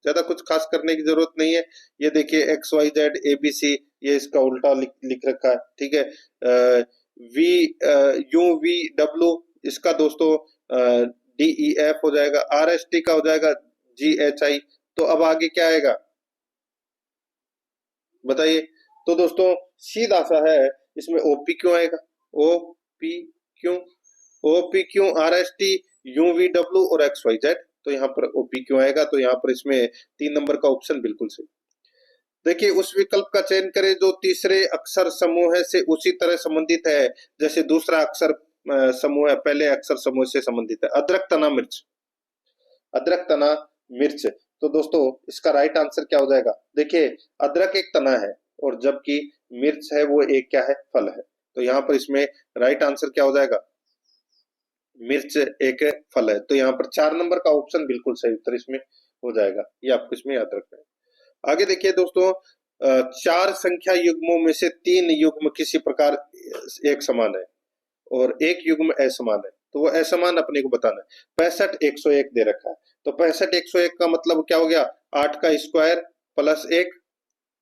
ज्यादा कुछ खास करने की जरूरत नहीं है। ये देखिए X Y Z A B C, ये इसका उल्टा लिख रखा है। ठीक है, वी यू वी डब्ल्यू, इसका दोस्तों डी ई एफ हो जाएगा, आर एस टी का हो जाएगा जी एच आई। तो अब आगे क्या आएगा बताइए? तो दोस्तों सीधा सा है, इसमें ओपी क्यों आएगा? ओ पी क्यों, ओ पी क्यों, R S T, you V W और एक्स वाई जेड, तो यहाँ पर ओपी क्यों आएगा? तो यहाँ पर इसमें 3 नंबर का ऑप्शन बिल्कुल सही। देखिए उस विकल्प का चयन करें जो तीसरे अक्षर समूह से उसी तरह संबंधित है जैसे दूसरा अक्षर समूह है पहले अक्षर समूह से संबंधित है। अदरक तना मिर्च, अदरक तना मिर्च, तो दोस्तों इसका राइट आंसर क्या हो जाएगा? देखिए अदरक एक तना है और जबकि मिर्च है वो एक क्या है? फल है। तो यहाँ पर इसमें राइट आंसर क्या हो जाएगा? मिर्च एक फल है। तो यहाँ पर 4 नंबर का ऑप्शन बिल्कुल सही उत्तर इसमें हो जाएगा, ये आपको इसमें याद रखना है। आगे देखिए दोस्तों, 4 संख्या युग्मों में से 3 युग्म किसी प्रकार एक समान है और एक युग्म असमान है, तो वो असमान अपने को बताना है। 65 101 दे रखा है, तो 65 101 का मतलब क्या हो गया? 8 का स्क्वायर प्लस 1,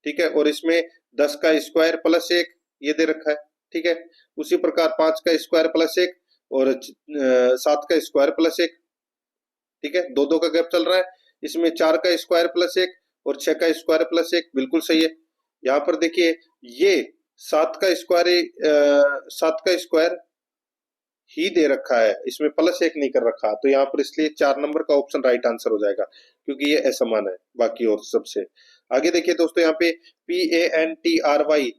ठीक है, और इसमें 10 का स्क्वायर प्लस 1 ये दे रखा है। ठीक है, उसी प्रकार 5 का स्क्वायर प्लस 1 और 7 का स्क्वायर प्लस 1, ठीक है, 2 2 का गैप चल रहा है। इसमें 4 का स्क्वायर प्लस 1 और 6 का स्क्वायर प्लस 1 बिल्कुल सही है। यहाँ पर देखिए ये 7 का स्क्वायर ही दे रखा है, इसमें प्लस 1 नहीं कर रखा, तो यहाँ पर इसलिए 4 नंबर का ऑप्शन राइट आंसर हो जाएगा क्योंकि ये असमान है बाकी और सबसे। आगे देखिए दोस्तों, यहाँ पे PANTRY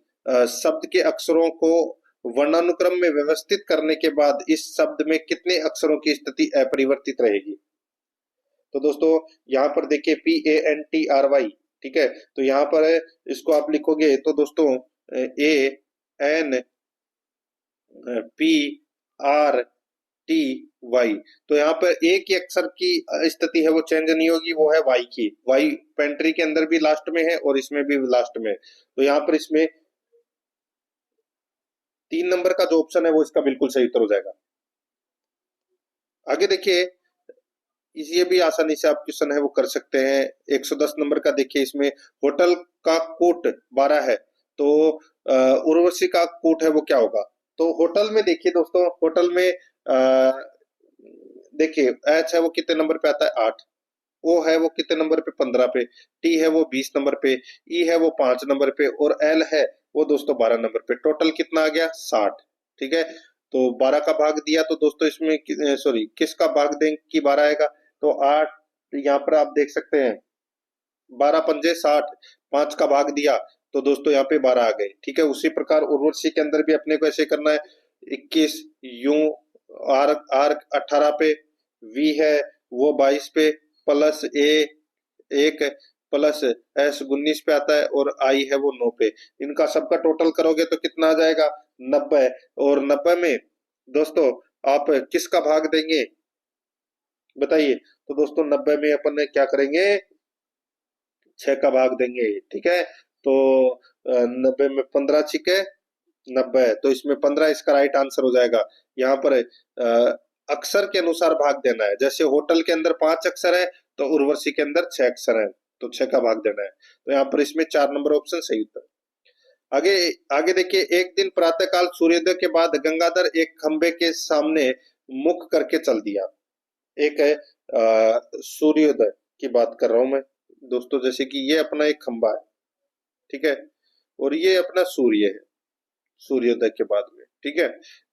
शब्द के अक्षरों को वर्णानुक्रम में व्यवस्थित करने के बाद इस शब्द में कितने अक्षरों की स्थिति अपरिवर्तित रहेगी? तो दोस्तों यहाँ पर देखिए PANTRY, ठीक है, तो यहाँ पर इसको आप लिखोगे तो दोस्तों ANPRTY, तो यहाँ पर एक ही अक्षर की स्थिति है वो चेंज नहीं होगी, वो है वाई की। वाई पेंट्री के अंदर भी लास्ट में है और इसमें भी लास्ट में है, तो यहाँ पर इसमें 3 नंबर का जो ऑप्शन है वो इसका बिल्कुल सही उत्तर हो जाएगा। आगे देखिए, ये भी आसानी से आप क्वेश्चन है वो कर सकते हैं। 110 नंबर का देखिए, इसमें होटल का कोट 12 है, तो उर्वशी का कोट है वो क्या होगा? तो होटल में देखिए दोस्तों, होटल में देखिए एच है वो कितने नंबर पे आता है? 8। ओ है वो कितने नंबर पे? 15 पे। टी है वो 20 नंबर पे। ई है वो 5 नंबर पे और एल है वो दोस्तों 12 नंबर पे। टोटल कितना आ गया? 60। ठीक है, तो 12 का भाग दिया तो दोस्तों इसमें सॉरी किसका भाग दें कि 12 आएगा? तो 8 यहाँ पर आप देख सकते हैं, 12 पंजे 60, 5 का भाग दिया तो दोस्तों यहाँ पे 12 आ गए। ठीक है, उसी प्रकार उर्वशी के अंदर भी अपने को ऐसे करना है। 21 यू आर आर 18 पे, वी है वो 22 पे, प्लस ए 1 प्लस एस 19 पे आता है और आई है वो 9 पे। इनका सबका टोटल करोगे तो कितना आ जाएगा? 90। और 90 में दोस्तों आप किसका भाग देंगे बताइए? तो दोस्तों 90 में अपन क्या करेंगे? 6 का भाग देंगे। ठीक है, तो 90 में 15 छिके 90, तो इसमें 15 इसका राइट आंसर हो जाएगा। यहाँ पर अक्षर के अनुसार भाग देना है। जैसे होटल के अंदर 5 अक्षर है तो उर्वशी के अंदर 6 अक्षर है, तो 6 का भाग देना है। तो यहाँ पर इसमें 4 नंबर ऑप्शन सही उत्तर। आगे आगे देखिए, एक दिन प्रातःकाल सूर्योदय के बाद गंगाधर एक खंबे के सामने मुख करके चल दिया। एक है सूर्योदय की बात कर रहा हूं मैं दोस्तों, जैसे कि ये अपना एक खंबा है, ठीक है, और ये अपना सूर्य है सूर्योदय के बाद में। ठीक है,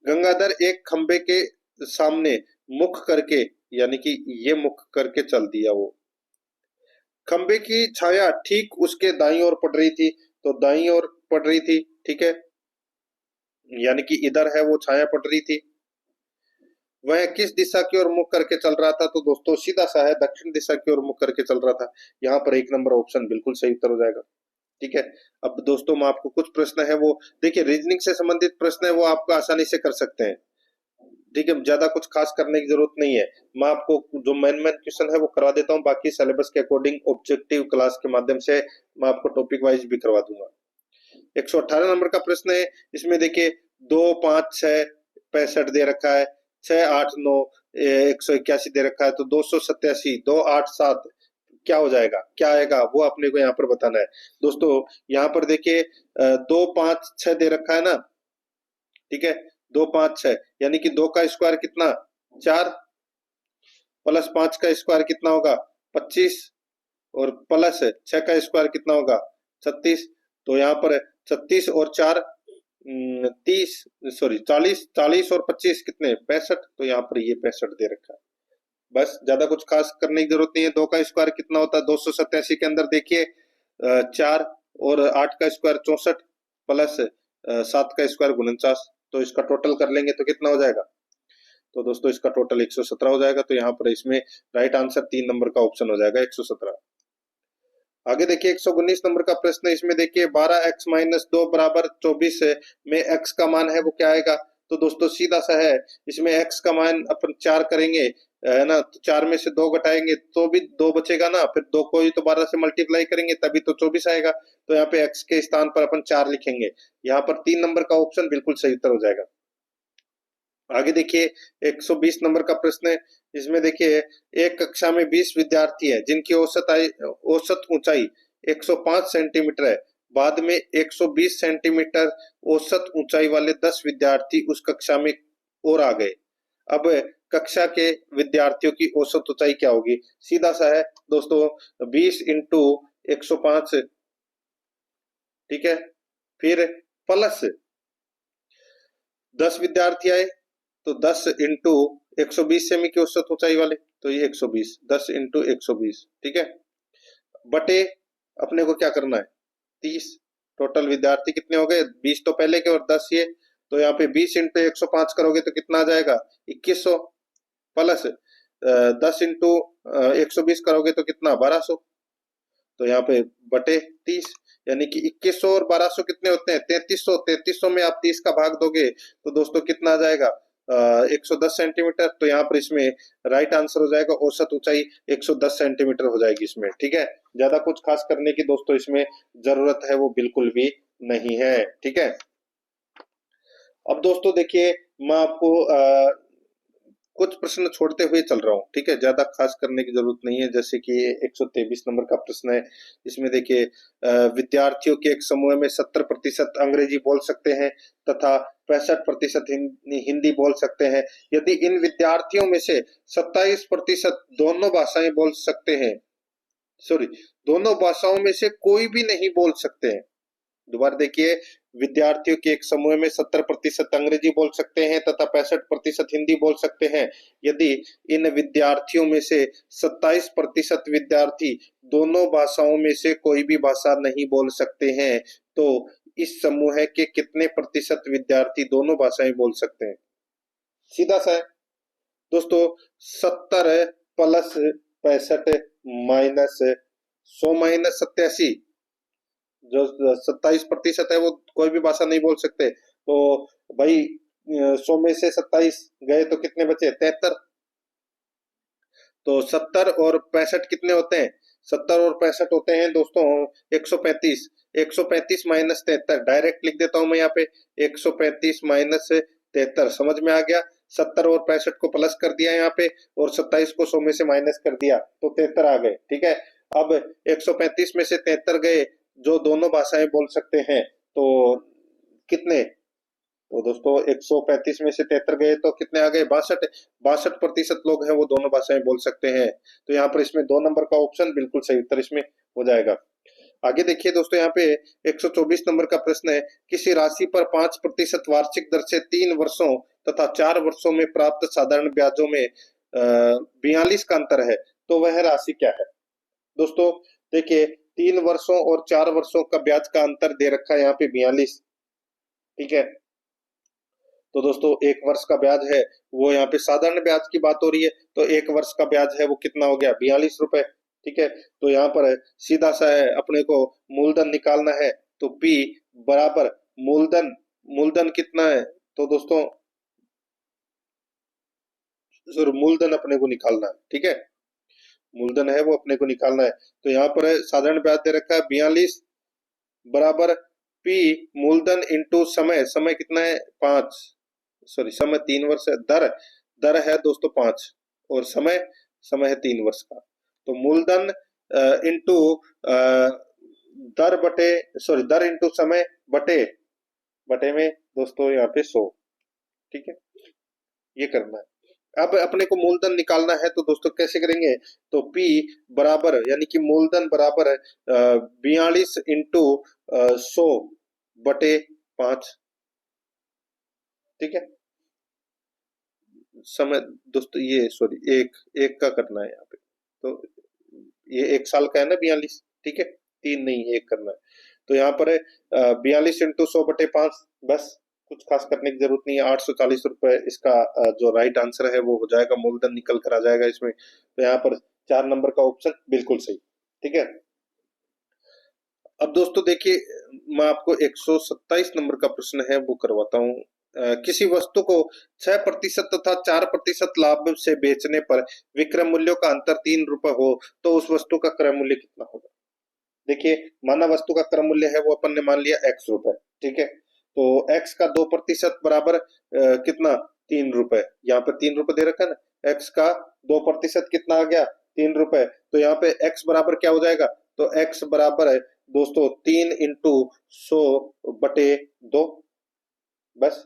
गंगाधर एक खंबे के सामने मुख करके, यानी कि ये मुख करके चल दिया। वो खंबे की छाया ठीक उसके दाईं ओर पड़ रही थी, तो दाईं ओर पड़ रही थी। ठीक है, यानी कि इधर है वो छाया पड़ रही थी। वह किस दिशा की ओर मुख करके चल रहा था? तो दोस्तों सीधा सा है, दक्षिण दिशा की ओर मुख करके चल रहा था। यहाँ पर 1 नंबर ऑप्शन बिल्कुल सही उत्तर हो जाएगा। ठीक है, अब दोस्तों मैं आपको कुछ प्रश्न है वो देखिए, रीजनिंग से संबंधित प्रश्न है वो आपको आसानी से कर सकते हैं। ठीक है, ज्यादा कुछ खास करने की जरूरत नहीं है। मैं आपको जो मेन क्वेश्चन है वो करवा देता हूँ, बाकी सिलेबस के अकॉर्डिंग ऑब्जेक्टिव क्लास के माध्यम से मैं आपको टॉपिक वाइज भी करवा दूंगा। 118 नंबर का प्रश्न है, इसमें देखिए 2 5 6 65 दे रखा है, 6 8 9 181 दे रखा है, तो 287 2 8 7 क्या हो जाएगा? क्या आएगा वो अपने को यहाँ पर बताना है दोस्तों। यहाँ पर देखिए 2 5 6 दे रखा है ना, ठीक है, 2 5 6 यानी कि 2 का स्क्वायर कितना? 4, प्लस 5 का स्क्वायर कितना होगा? 25, और प्लस 6 का स्क्वायर कितना होगा? 36। तो यहाँ पर 36 और 4 30 सॉरी 40, 40 और 25 कितने? 65। तो यहाँ पर ये 65 दे रखा है। बस ज्यादा कुछ खास करने की जरूरत नहीं है। 2 का स्क्वायर कितना होता है? 287 के अंदर देखिए 4 और 8 का स्क्वायर 64 प्लस 7 का स्क्वायर 49, तो इसका टोटल कर लेंगे तो कितना हो जाएगा? तो दोस्तों इसका टोटल 117 हो जाएगा। तो यहाँ पर इसमें राइट आंसर 3 नंबर का ऑप्शन हो जाएगा 117। आगे देखिए 119 नंबर का प्रश्न है, इसमें देखिए 12x माइनस 2 बराबर 24 में x का मान है वो क्या आएगा? तो दोस्तों सीधा सा है, इसमें x का मान अपन 4 करेंगे है ना, तो 4 में से 2 घटाएंगे तो भी 2 बचेगा ना, फिर 2 को ही तो 12 से मल्टीप्लाई करेंगे तभी तो 24 आएगा। तो यहाँ पे x के स्थान पर अपन 4 लिखेंगे। यहाँ पर 3 नंबर का ऑप्शन बिल्कुल सही उत्तर हो जाएगा। आगे देखिए 120 नंबर का प्रश्न है, इसमें देखिए एक कक्षा में 20 विद्यार्थी है जिनकी औसत ऊंचाई 105 सेंटीमीटर है। बाद में 120 सेंटीमीटर औसत ऊंचाई वाले 10 विद्यार्थी उस कक्षा में और आ गए। अब कक्षा के विद्यार्थियों की औसत ऊंचाई क्या होगी? सीधा सा है दोस्तों, 20 इंटू 105, ठीक है, फिर प्लस 10 विद्यार्थी आए तो 10 इंटू 120 सेमी की औसत ऊंचाई वाले, तो ये 120, 10 इंटू 120, ठीक है, बटे अपने को क्या करना है? 30। टोटल विद्यार्थी कितने हो गए? 20 तो पहले के और 10 ये, तो यहाँ पे 20 इंटू 105 करोगे तो कितना आ जाएगा? 2100, प्लस 10 इंटू 120 करोगे तो कितना? 1200। तो यहाँ पे बटे 30, यानी कि 2100 और 1200 कितने होते हैं? 3300। 3300 में आप 30 का भाग दोगे तो दोस्तों कितना आ जाएगा? 110 सेंटीमीटर। तो यहाँ पर इसमें राइट आंसर हो जाएगा औसत ऊंचाई 110 सेंटीमीटर हो जाएगी इसमें। ठीक है, ज्यादा कुछ खास करने की दोस्तों इसमें जरूरत है वो बिल्कुल भी नहीं है। ठीक है, अब दोस्तों देखिए, मैं आपको कुछ प्रश्न छोड़ते हुए चल रहा हूँ, ठीक है, ज्यादा खास करने की जरूरत नहीं है। जैसे कि 123 नंबर का प्रश्न है, इसमें देखिए विद्यार्थियों के एक समूह में 70% अंग्रेजी बोल सकते हैं तथा 65% हिंदी बोल सकते हैं। यदि इन विद्यार्थियों में से 27% दोनों भाषाएं बोल सकते हैं, सॉरी, दोनों भाषाओं में से कोई भी नहीं बोल सकते हैं। दोबारा देखिए, विद्यार्थियों के एक समूह में 70% अंग्रेजी बोल सकते हैं तथा 65% हिंदी बोल सकते हैं। यदि इन विद्यार्थियों में से 27% विद्यार्थी दोनों भाषाओं में से कोई भी भाषा नहीं बोल सकते हैं, तो इस समूह के कितने प्रतिशत विद्यार्थी दोनों भाषाएं बोल सकते हैं? सीधा सा है दोस्तों, 70 प्लस 65 माइनस 100 माइनस 87, जो 27% है वो कोई भी भाषा नहीं बोल सकते। तो भाई 100 में से 27 गए तो कितने बचे? 73। तो 70 और 65 कितने होते हैं? 70 और 65 होते हैं दोस्तों 135। 135 माइनस 73 डायरेक्ट लिख देता हूं मैं यहाँ पे, 135 माइनस 73। समझ में आ गया? 70 और 65 को प्लस कर दिया यहाँ पे और 27 को 100 में से माइनस कर दिया तो 73 आ गए, ठीक है। अब 135 में से 73 गए जो दोनों भाषाएं बोल सकते हैं, तो कितने? तो दोस्तों 135 में से 73 गए तो कितने आ गए? 62। 62% लोग हैं वो दोनों भाषाएं बोल सकते हैं। तो यहाँ पर इसमें 2 नंबर का ऑप्शन बिल्कुल सही उत्तर इसमें हो जाएगा। आगे देखिए दोस्तों, यहाँ पे 124 नंबर का प्रश्न है, किसी राशि पर 5% वार्षिक दर से 3 वर्षों तथा 4 वर्षों में प्राप्त साधारण ब्याजों में 42 का अंतर है, तो वह राशि क्या है? दोस्तों देखिए, 3 वर्षों और 4 वर्षों का ब्याज का अंतर दे रखा है यहाँ पे 42, ठीक है। तो दोस्तों 1 वर्ष का ब्याज है वो, यहाँ पे साधारण ब्याज की बात हो रही है, तो 1 वर्ष का ब्याज है वो कितना हो गया? 42 रुपए, ठीक है। तो यहाँ पर सीधा सा है, अपने को मूलधन निकालना है, तो P बराबर मूलधन, मूलधन कितना है? तो दोस्तों सर मूलधन अपने को निकालना है, ठीक है, मूलधन है वो अपने को निकालना है। तो यहाँ पर साधारण ब्याज दे रखा है 42 बराबर P मूलधन इंटू समय, समय कितना है? 5, सॉरी समय 3 वर्ष है, दर, दर है दोस्तों 5 और समय, समय है 3 वर्ष का। तो मूलधन इंटू दर बटे, सॉरी दर इंटू समय बटे, बटे में दोस्तों यहाँ पे 100, ठीक है, ये करना है। अब अपने को मूलधन निकालना है तो दोस्तों कैसे करेंगे? तो P बराबर यानी कि मूलधन बराबर 42 इंटू 100 बटे 5, ठीक है। समय दोस्तों ये सॉरी एक एक का करना है यहाँ पे, तो ये 1 साल का है ना 42, ठीक है, 3 नहीं 1 करना है। तो यहाँ पर 42 इंटू 100 बटे 5, बस कुछ खास करने की जरूरत नहीं है। 840 रुपए इसका जो राइट आंसर है वो हो जाएगा, मूलधन निकल कर आ जाएगा इसमें। तो यहाँ पर 4 नंबर का ऑप्शन बिल्कुल सही, ठीक है। अब दोस्तों देखिए, मैं आपको 127 नंबर का प्रश्न है वो करवाता हूँ। किसी वस्तु को 6% तथा 4% लाभ से बेचने पर विक्रय मूल्यों का अंतर 3 रुपए हो तो उस वस्तु का क्रय मूल्य कितना होगा? देखिए, माना वस्तु का क्रय मूल्य है वो अपन ने मान लिया x रुपए, ठीक है। तो x का 2% बराबर कितना? 3 रुपए। यहाँ पे 3 रुपए दे रखा है ना, x का 2% कितना आ गया? 3 रुपए। तो यहाँ पे x बराबर क्या हो जाएगा? तो x बराबर है दोस्तों 3 इंटू 100 बटे 2, बस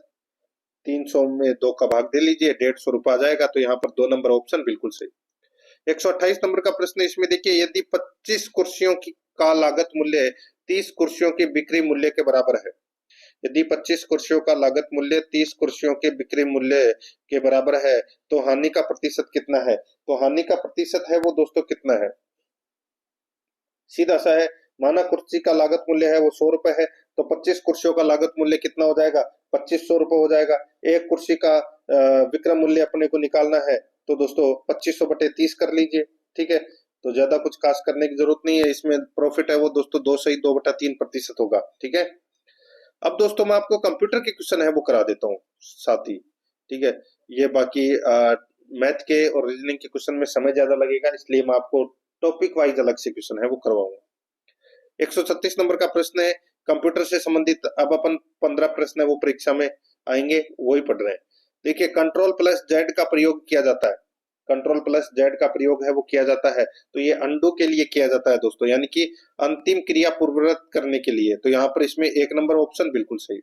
300 में 2 का भाग दे लीजिए, 150 रुपए आ जाएगा। तो यहाँ पर 2 नंबर ऑप्शन बिल्कुल सही। 128 नंबर का प्रश्न है, इसमें देखिए, यदि 25 कुर्सियों की का लागत मूल्य 30 कुर्सियों के बिक्री मूल्य के बराबर है, यदि 25 कुर्सियों का लागत मूल्य 30 कुर्सियों के बिक्री मूल्य के बराबर है तो हानि का प्रतिशत कितना है? तो हानि का प्रतिशत है वो दोस्तों कितना है? सीधा सा है, माना कुर्सी का लागत मूल्य है वो 100 रुपए है, तो 25 कुर्सियों का लागत मूल्य कितना हो जाएगा? 2500 रुपए हो जाएगा। एक कुर्सी का विक्रय मूल्य अपने को निकालना है, तो दोस्तों 2500 बटे 30 कर लीजिए, ठीक है। तो ज्यादा कुछ खास करने की जरूरत नहीं है, इसमें प्रॉफिट है वो दोस्तों 2 सही 2/3% होगा, ठीक है। अब दोस्तों मैं आपको कंप्यूटर के क्वेश्चन है वो करा देता हूँ साथ ही, ठीक है। ये बाकी मैथ के और रीजनिंग के क्वेश्चन में समय ज्यादा लगेगा, इसलिए मैं आपको टॉपिक वाइज अलग से क्वेश्चन है वो करवाऊंगा। 136 नंबर का प्रश्न है कंप्यूटर से संबंधित। अब अपन 15 प्रश्न है वो परीक्षा में आएंगे वही पढ़ रहे हैं। देखिए कंट्रोल प्लस जेड का प्रयोग किया जाता है, कंट्रोल प्लस जेड का प्रयोग है वो किया जाता है, तो ये अंडू के लिए किया जाता है दोस्तों, यानी कि अंतिम क्रिया पूर्ववत करने के लिए। तो यहाँ पर इसमें 1 नंबर ऑप्शन बिल्कुल सही।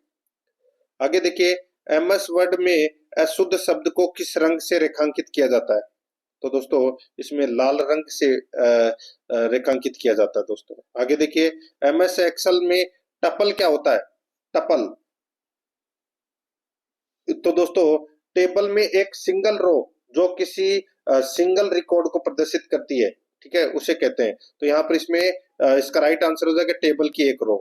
आगे देखिए एमएस वर्ड में अशुद्ध शब्द को किस रंग से रेखांकित किया जाता है? तो दोस्तों इसमें लाल रंग से रेखांकित किया जाता है दोस्तों। आगे देखिए एमएस एक्सेल में टपल क्या होता है? टपल तो दोस्तों टेबल में एक सिंगल रो जो किसी सिंगल रिकॉर्ड को प्रदर्शित करती है, ठीक है, उसे कहते हैं। तो यहाँ पर इसमें इसका राइट आंसर हो जाएगा टेबल की एक रो,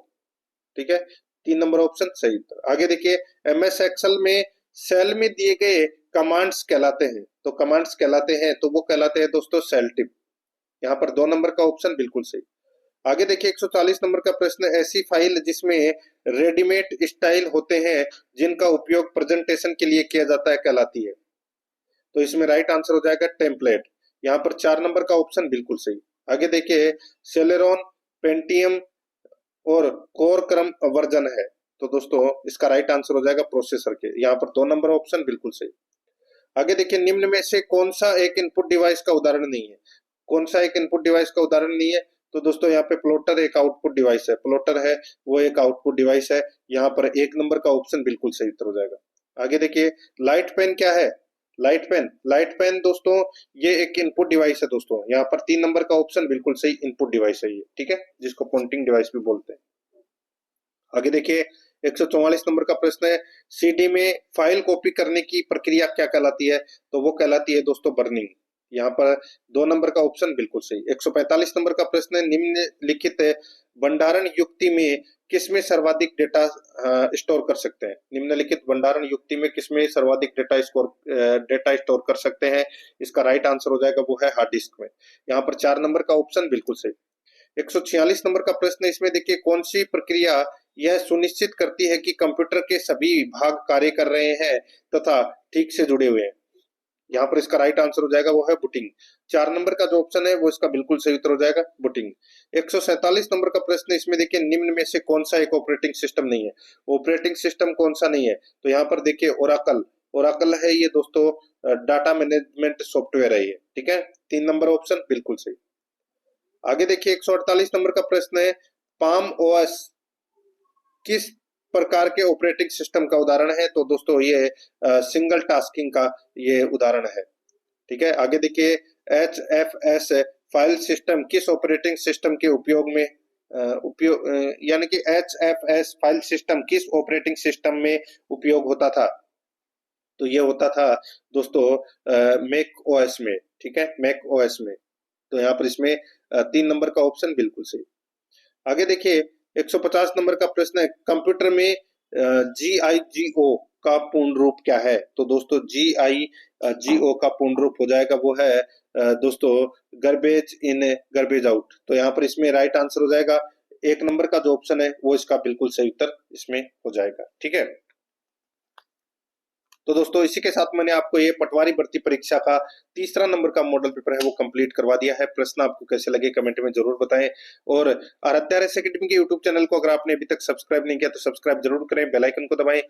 ठीक है। 3 नंबर ऑप्शन सही। आगे देखिए एमएस एक्सेल में सेल में दिए गए कमांड्स कहलाते हैं, तो कमांड्स कहलाते हैं तो वो कहलाते हैं दोस्तों सेल टिप। यहाँ पर 2 नंबर का ऑप्शन बिल्कुल सही। आगे देखिए 140 नंबर का प्रश्न, ऐसी फाइल जिसमें रेडीमेड स्टाइल होते हैं जिनका उपयोग प्रेजेंटेशन के लिए किया जाता है कहलाती है? तो इसमें राइट आंसर हो जाएगा टेम्पलेट। यहाँ पर 4 नंबर का ऑप्शन बिल्कुल सही। आगे देखिए सेलेरॉन, पेंटियम और कोर क्रम वर्जन है, तो दोस्तों इसका राइट आंसर हो जाएगा प्रोसेसर के। यहाँ पर 2 नंबर ऑप्शन बिल्कुल सही। आगे देखिए निम्न में से कौन सा एक इनपुट डिवाइस का उदाहरण नहीं है? कौन सा एक इनपुट डिवाइस का उदाहरण नहीं है? तो दोस्तों यहाँ पे प्लॉटर एक आउटपुट डिवाइस है, प्लॉटर है वो एक आउटपुट डिवाइस है। यहाँ पर 1 नंबर का ऑप्शन बिल्कुल सही उत्तर हो जाएगा। आगे देखिए लाइट पेन क्या है? लाइट पेन, लाइट पेन दोस्तों ये एक इनपुट डिवाइस है दोस्तों। यहाँ पर 3 नंबर का ऑप्शन बिल्कुल सही, इनपुट डिवाइस है ये, ठीक है, जिसको पॉइंटिंग डिवाइस भी बोलते हैं। आगे देखिए 144 नंबर का प्रश्न है, सीडी में फाइल कॉपी करने की प्रक्रिया क्या कहलाती है? तो वो कहलाती है दोस्तों बर्निंग। यहाँ पर 2 नंबर का ऑप्शन बिल्कुल सही। 145 नंबर का प्रश्न है, निम्नलिखित भंडारण युक्ति में किसमें सर्वाधिक डेटा स्टोर कर सकते हैं? निम्नलिखित भंडारण युक्ति में किसमें सर्वाधिक डेटा स्टोर कर सकते हैं? इसका राइट आंसर हो जाएगा वो है हार्ड डिस्क में। यहाँ पर 4 नंबर का ऑप्शन बिल्कुल सही। 146 नंबर का प्रश्न, इसमें देखिए कौन सी प्रक्रिया यह सुनिश्चित करती है कि कंप्यूटर के सभी भाग कार्य कर रहे हैं तथा ठीक से जुड़े हुए हैं? यहाँ पर इसका राइट आंसर हो जाएगा वो है बूटिंग। 4 नंबर का जो ऑप्शन है वो इसका बिल्कुल सही उत्तर हो जाएगा बूटिंग। 147 नंबर का प्रश्न, इसमें देखिए निम्न में से कौन सा एक ऑपरेटिंग सिस्टम नहीं है? ऑपरेटिंग सिस्टम कौन सा नहीं है? तो यहाँ पर देखिए ओराकल, ओराकल है ये दोस्तों, डाटा मैनेजमेंट सॉफ्टवेयर है ये, ठीक है। 3 नंबर ऑप्शन बिल्कुल सही। आगे देखिए 148 नंबर का प्रश्न है, पाम ओएस किस प्रकार के ऑपरेटिंग सिस्टम का उदाहरण है? तो दोस्तों ये सिंगल टास्किंग का ये उदाहरण है, ठीक है। आगे देखिए HFS फाइल सिस्टम किस ऑपरेटिंग सिस्टम के उपयोग में यानी कि HFS फाइल सिस्टम किस ऑपरेटिंग सिस्टम में उपयोग होता था? तो ये होता था दोस्तों मैक ओएस में, ठीक है, मैक ओएस में। तो यहाँ पर इसमें 3 नंबर का ऑप्शन बिल्कुल सही। आगे देखिए 150 नंबर का प्रश्न है, कंप्यूटर में GIGO का पूर्ण रूप क्या है? तो दोस्तों GIGO का पूर्ण रूप हो जाएगा वो है दोस्तों गार्बेज इन गार्बेज आउट। तो यहाँ पर इसमें राइट आंसर हो जाएगा 1 नंबर का जो ऑप्शन है वो इसका बिल्कुल सही उत्तर इसमें हो जाएगा, ठीक है। तो दोस्तों इसी के साथ मैंने आपको ये पटवारी भर्ती परीक्षा का तीसरा नंबर का मॉडल पेपर है वो कंप्लीट करवा दिया है। प्रश्न आपको कैसे लगे कमेंट में जरूर बताएं, और आराध्या रेस एकेडमी के यूट्यूब चैनल को अगर आपने अभी तक सब्सक्राइब नहीं किया तो सब्सक्राइब जरूर करें, बेल आइकन को दबाएं।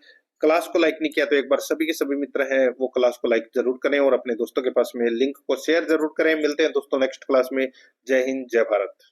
क्लास को लाइक नहीं किया तो एक बार सभी के सभी मित्र हैं वो क्लास को लाइक जरूर करें और अपने दोस्तों के पास में लिंक को शेयर जरूर करें। मिलते हैं दोस्तों नेक्स्ट क्लास में। जय हिंद, जय भारत।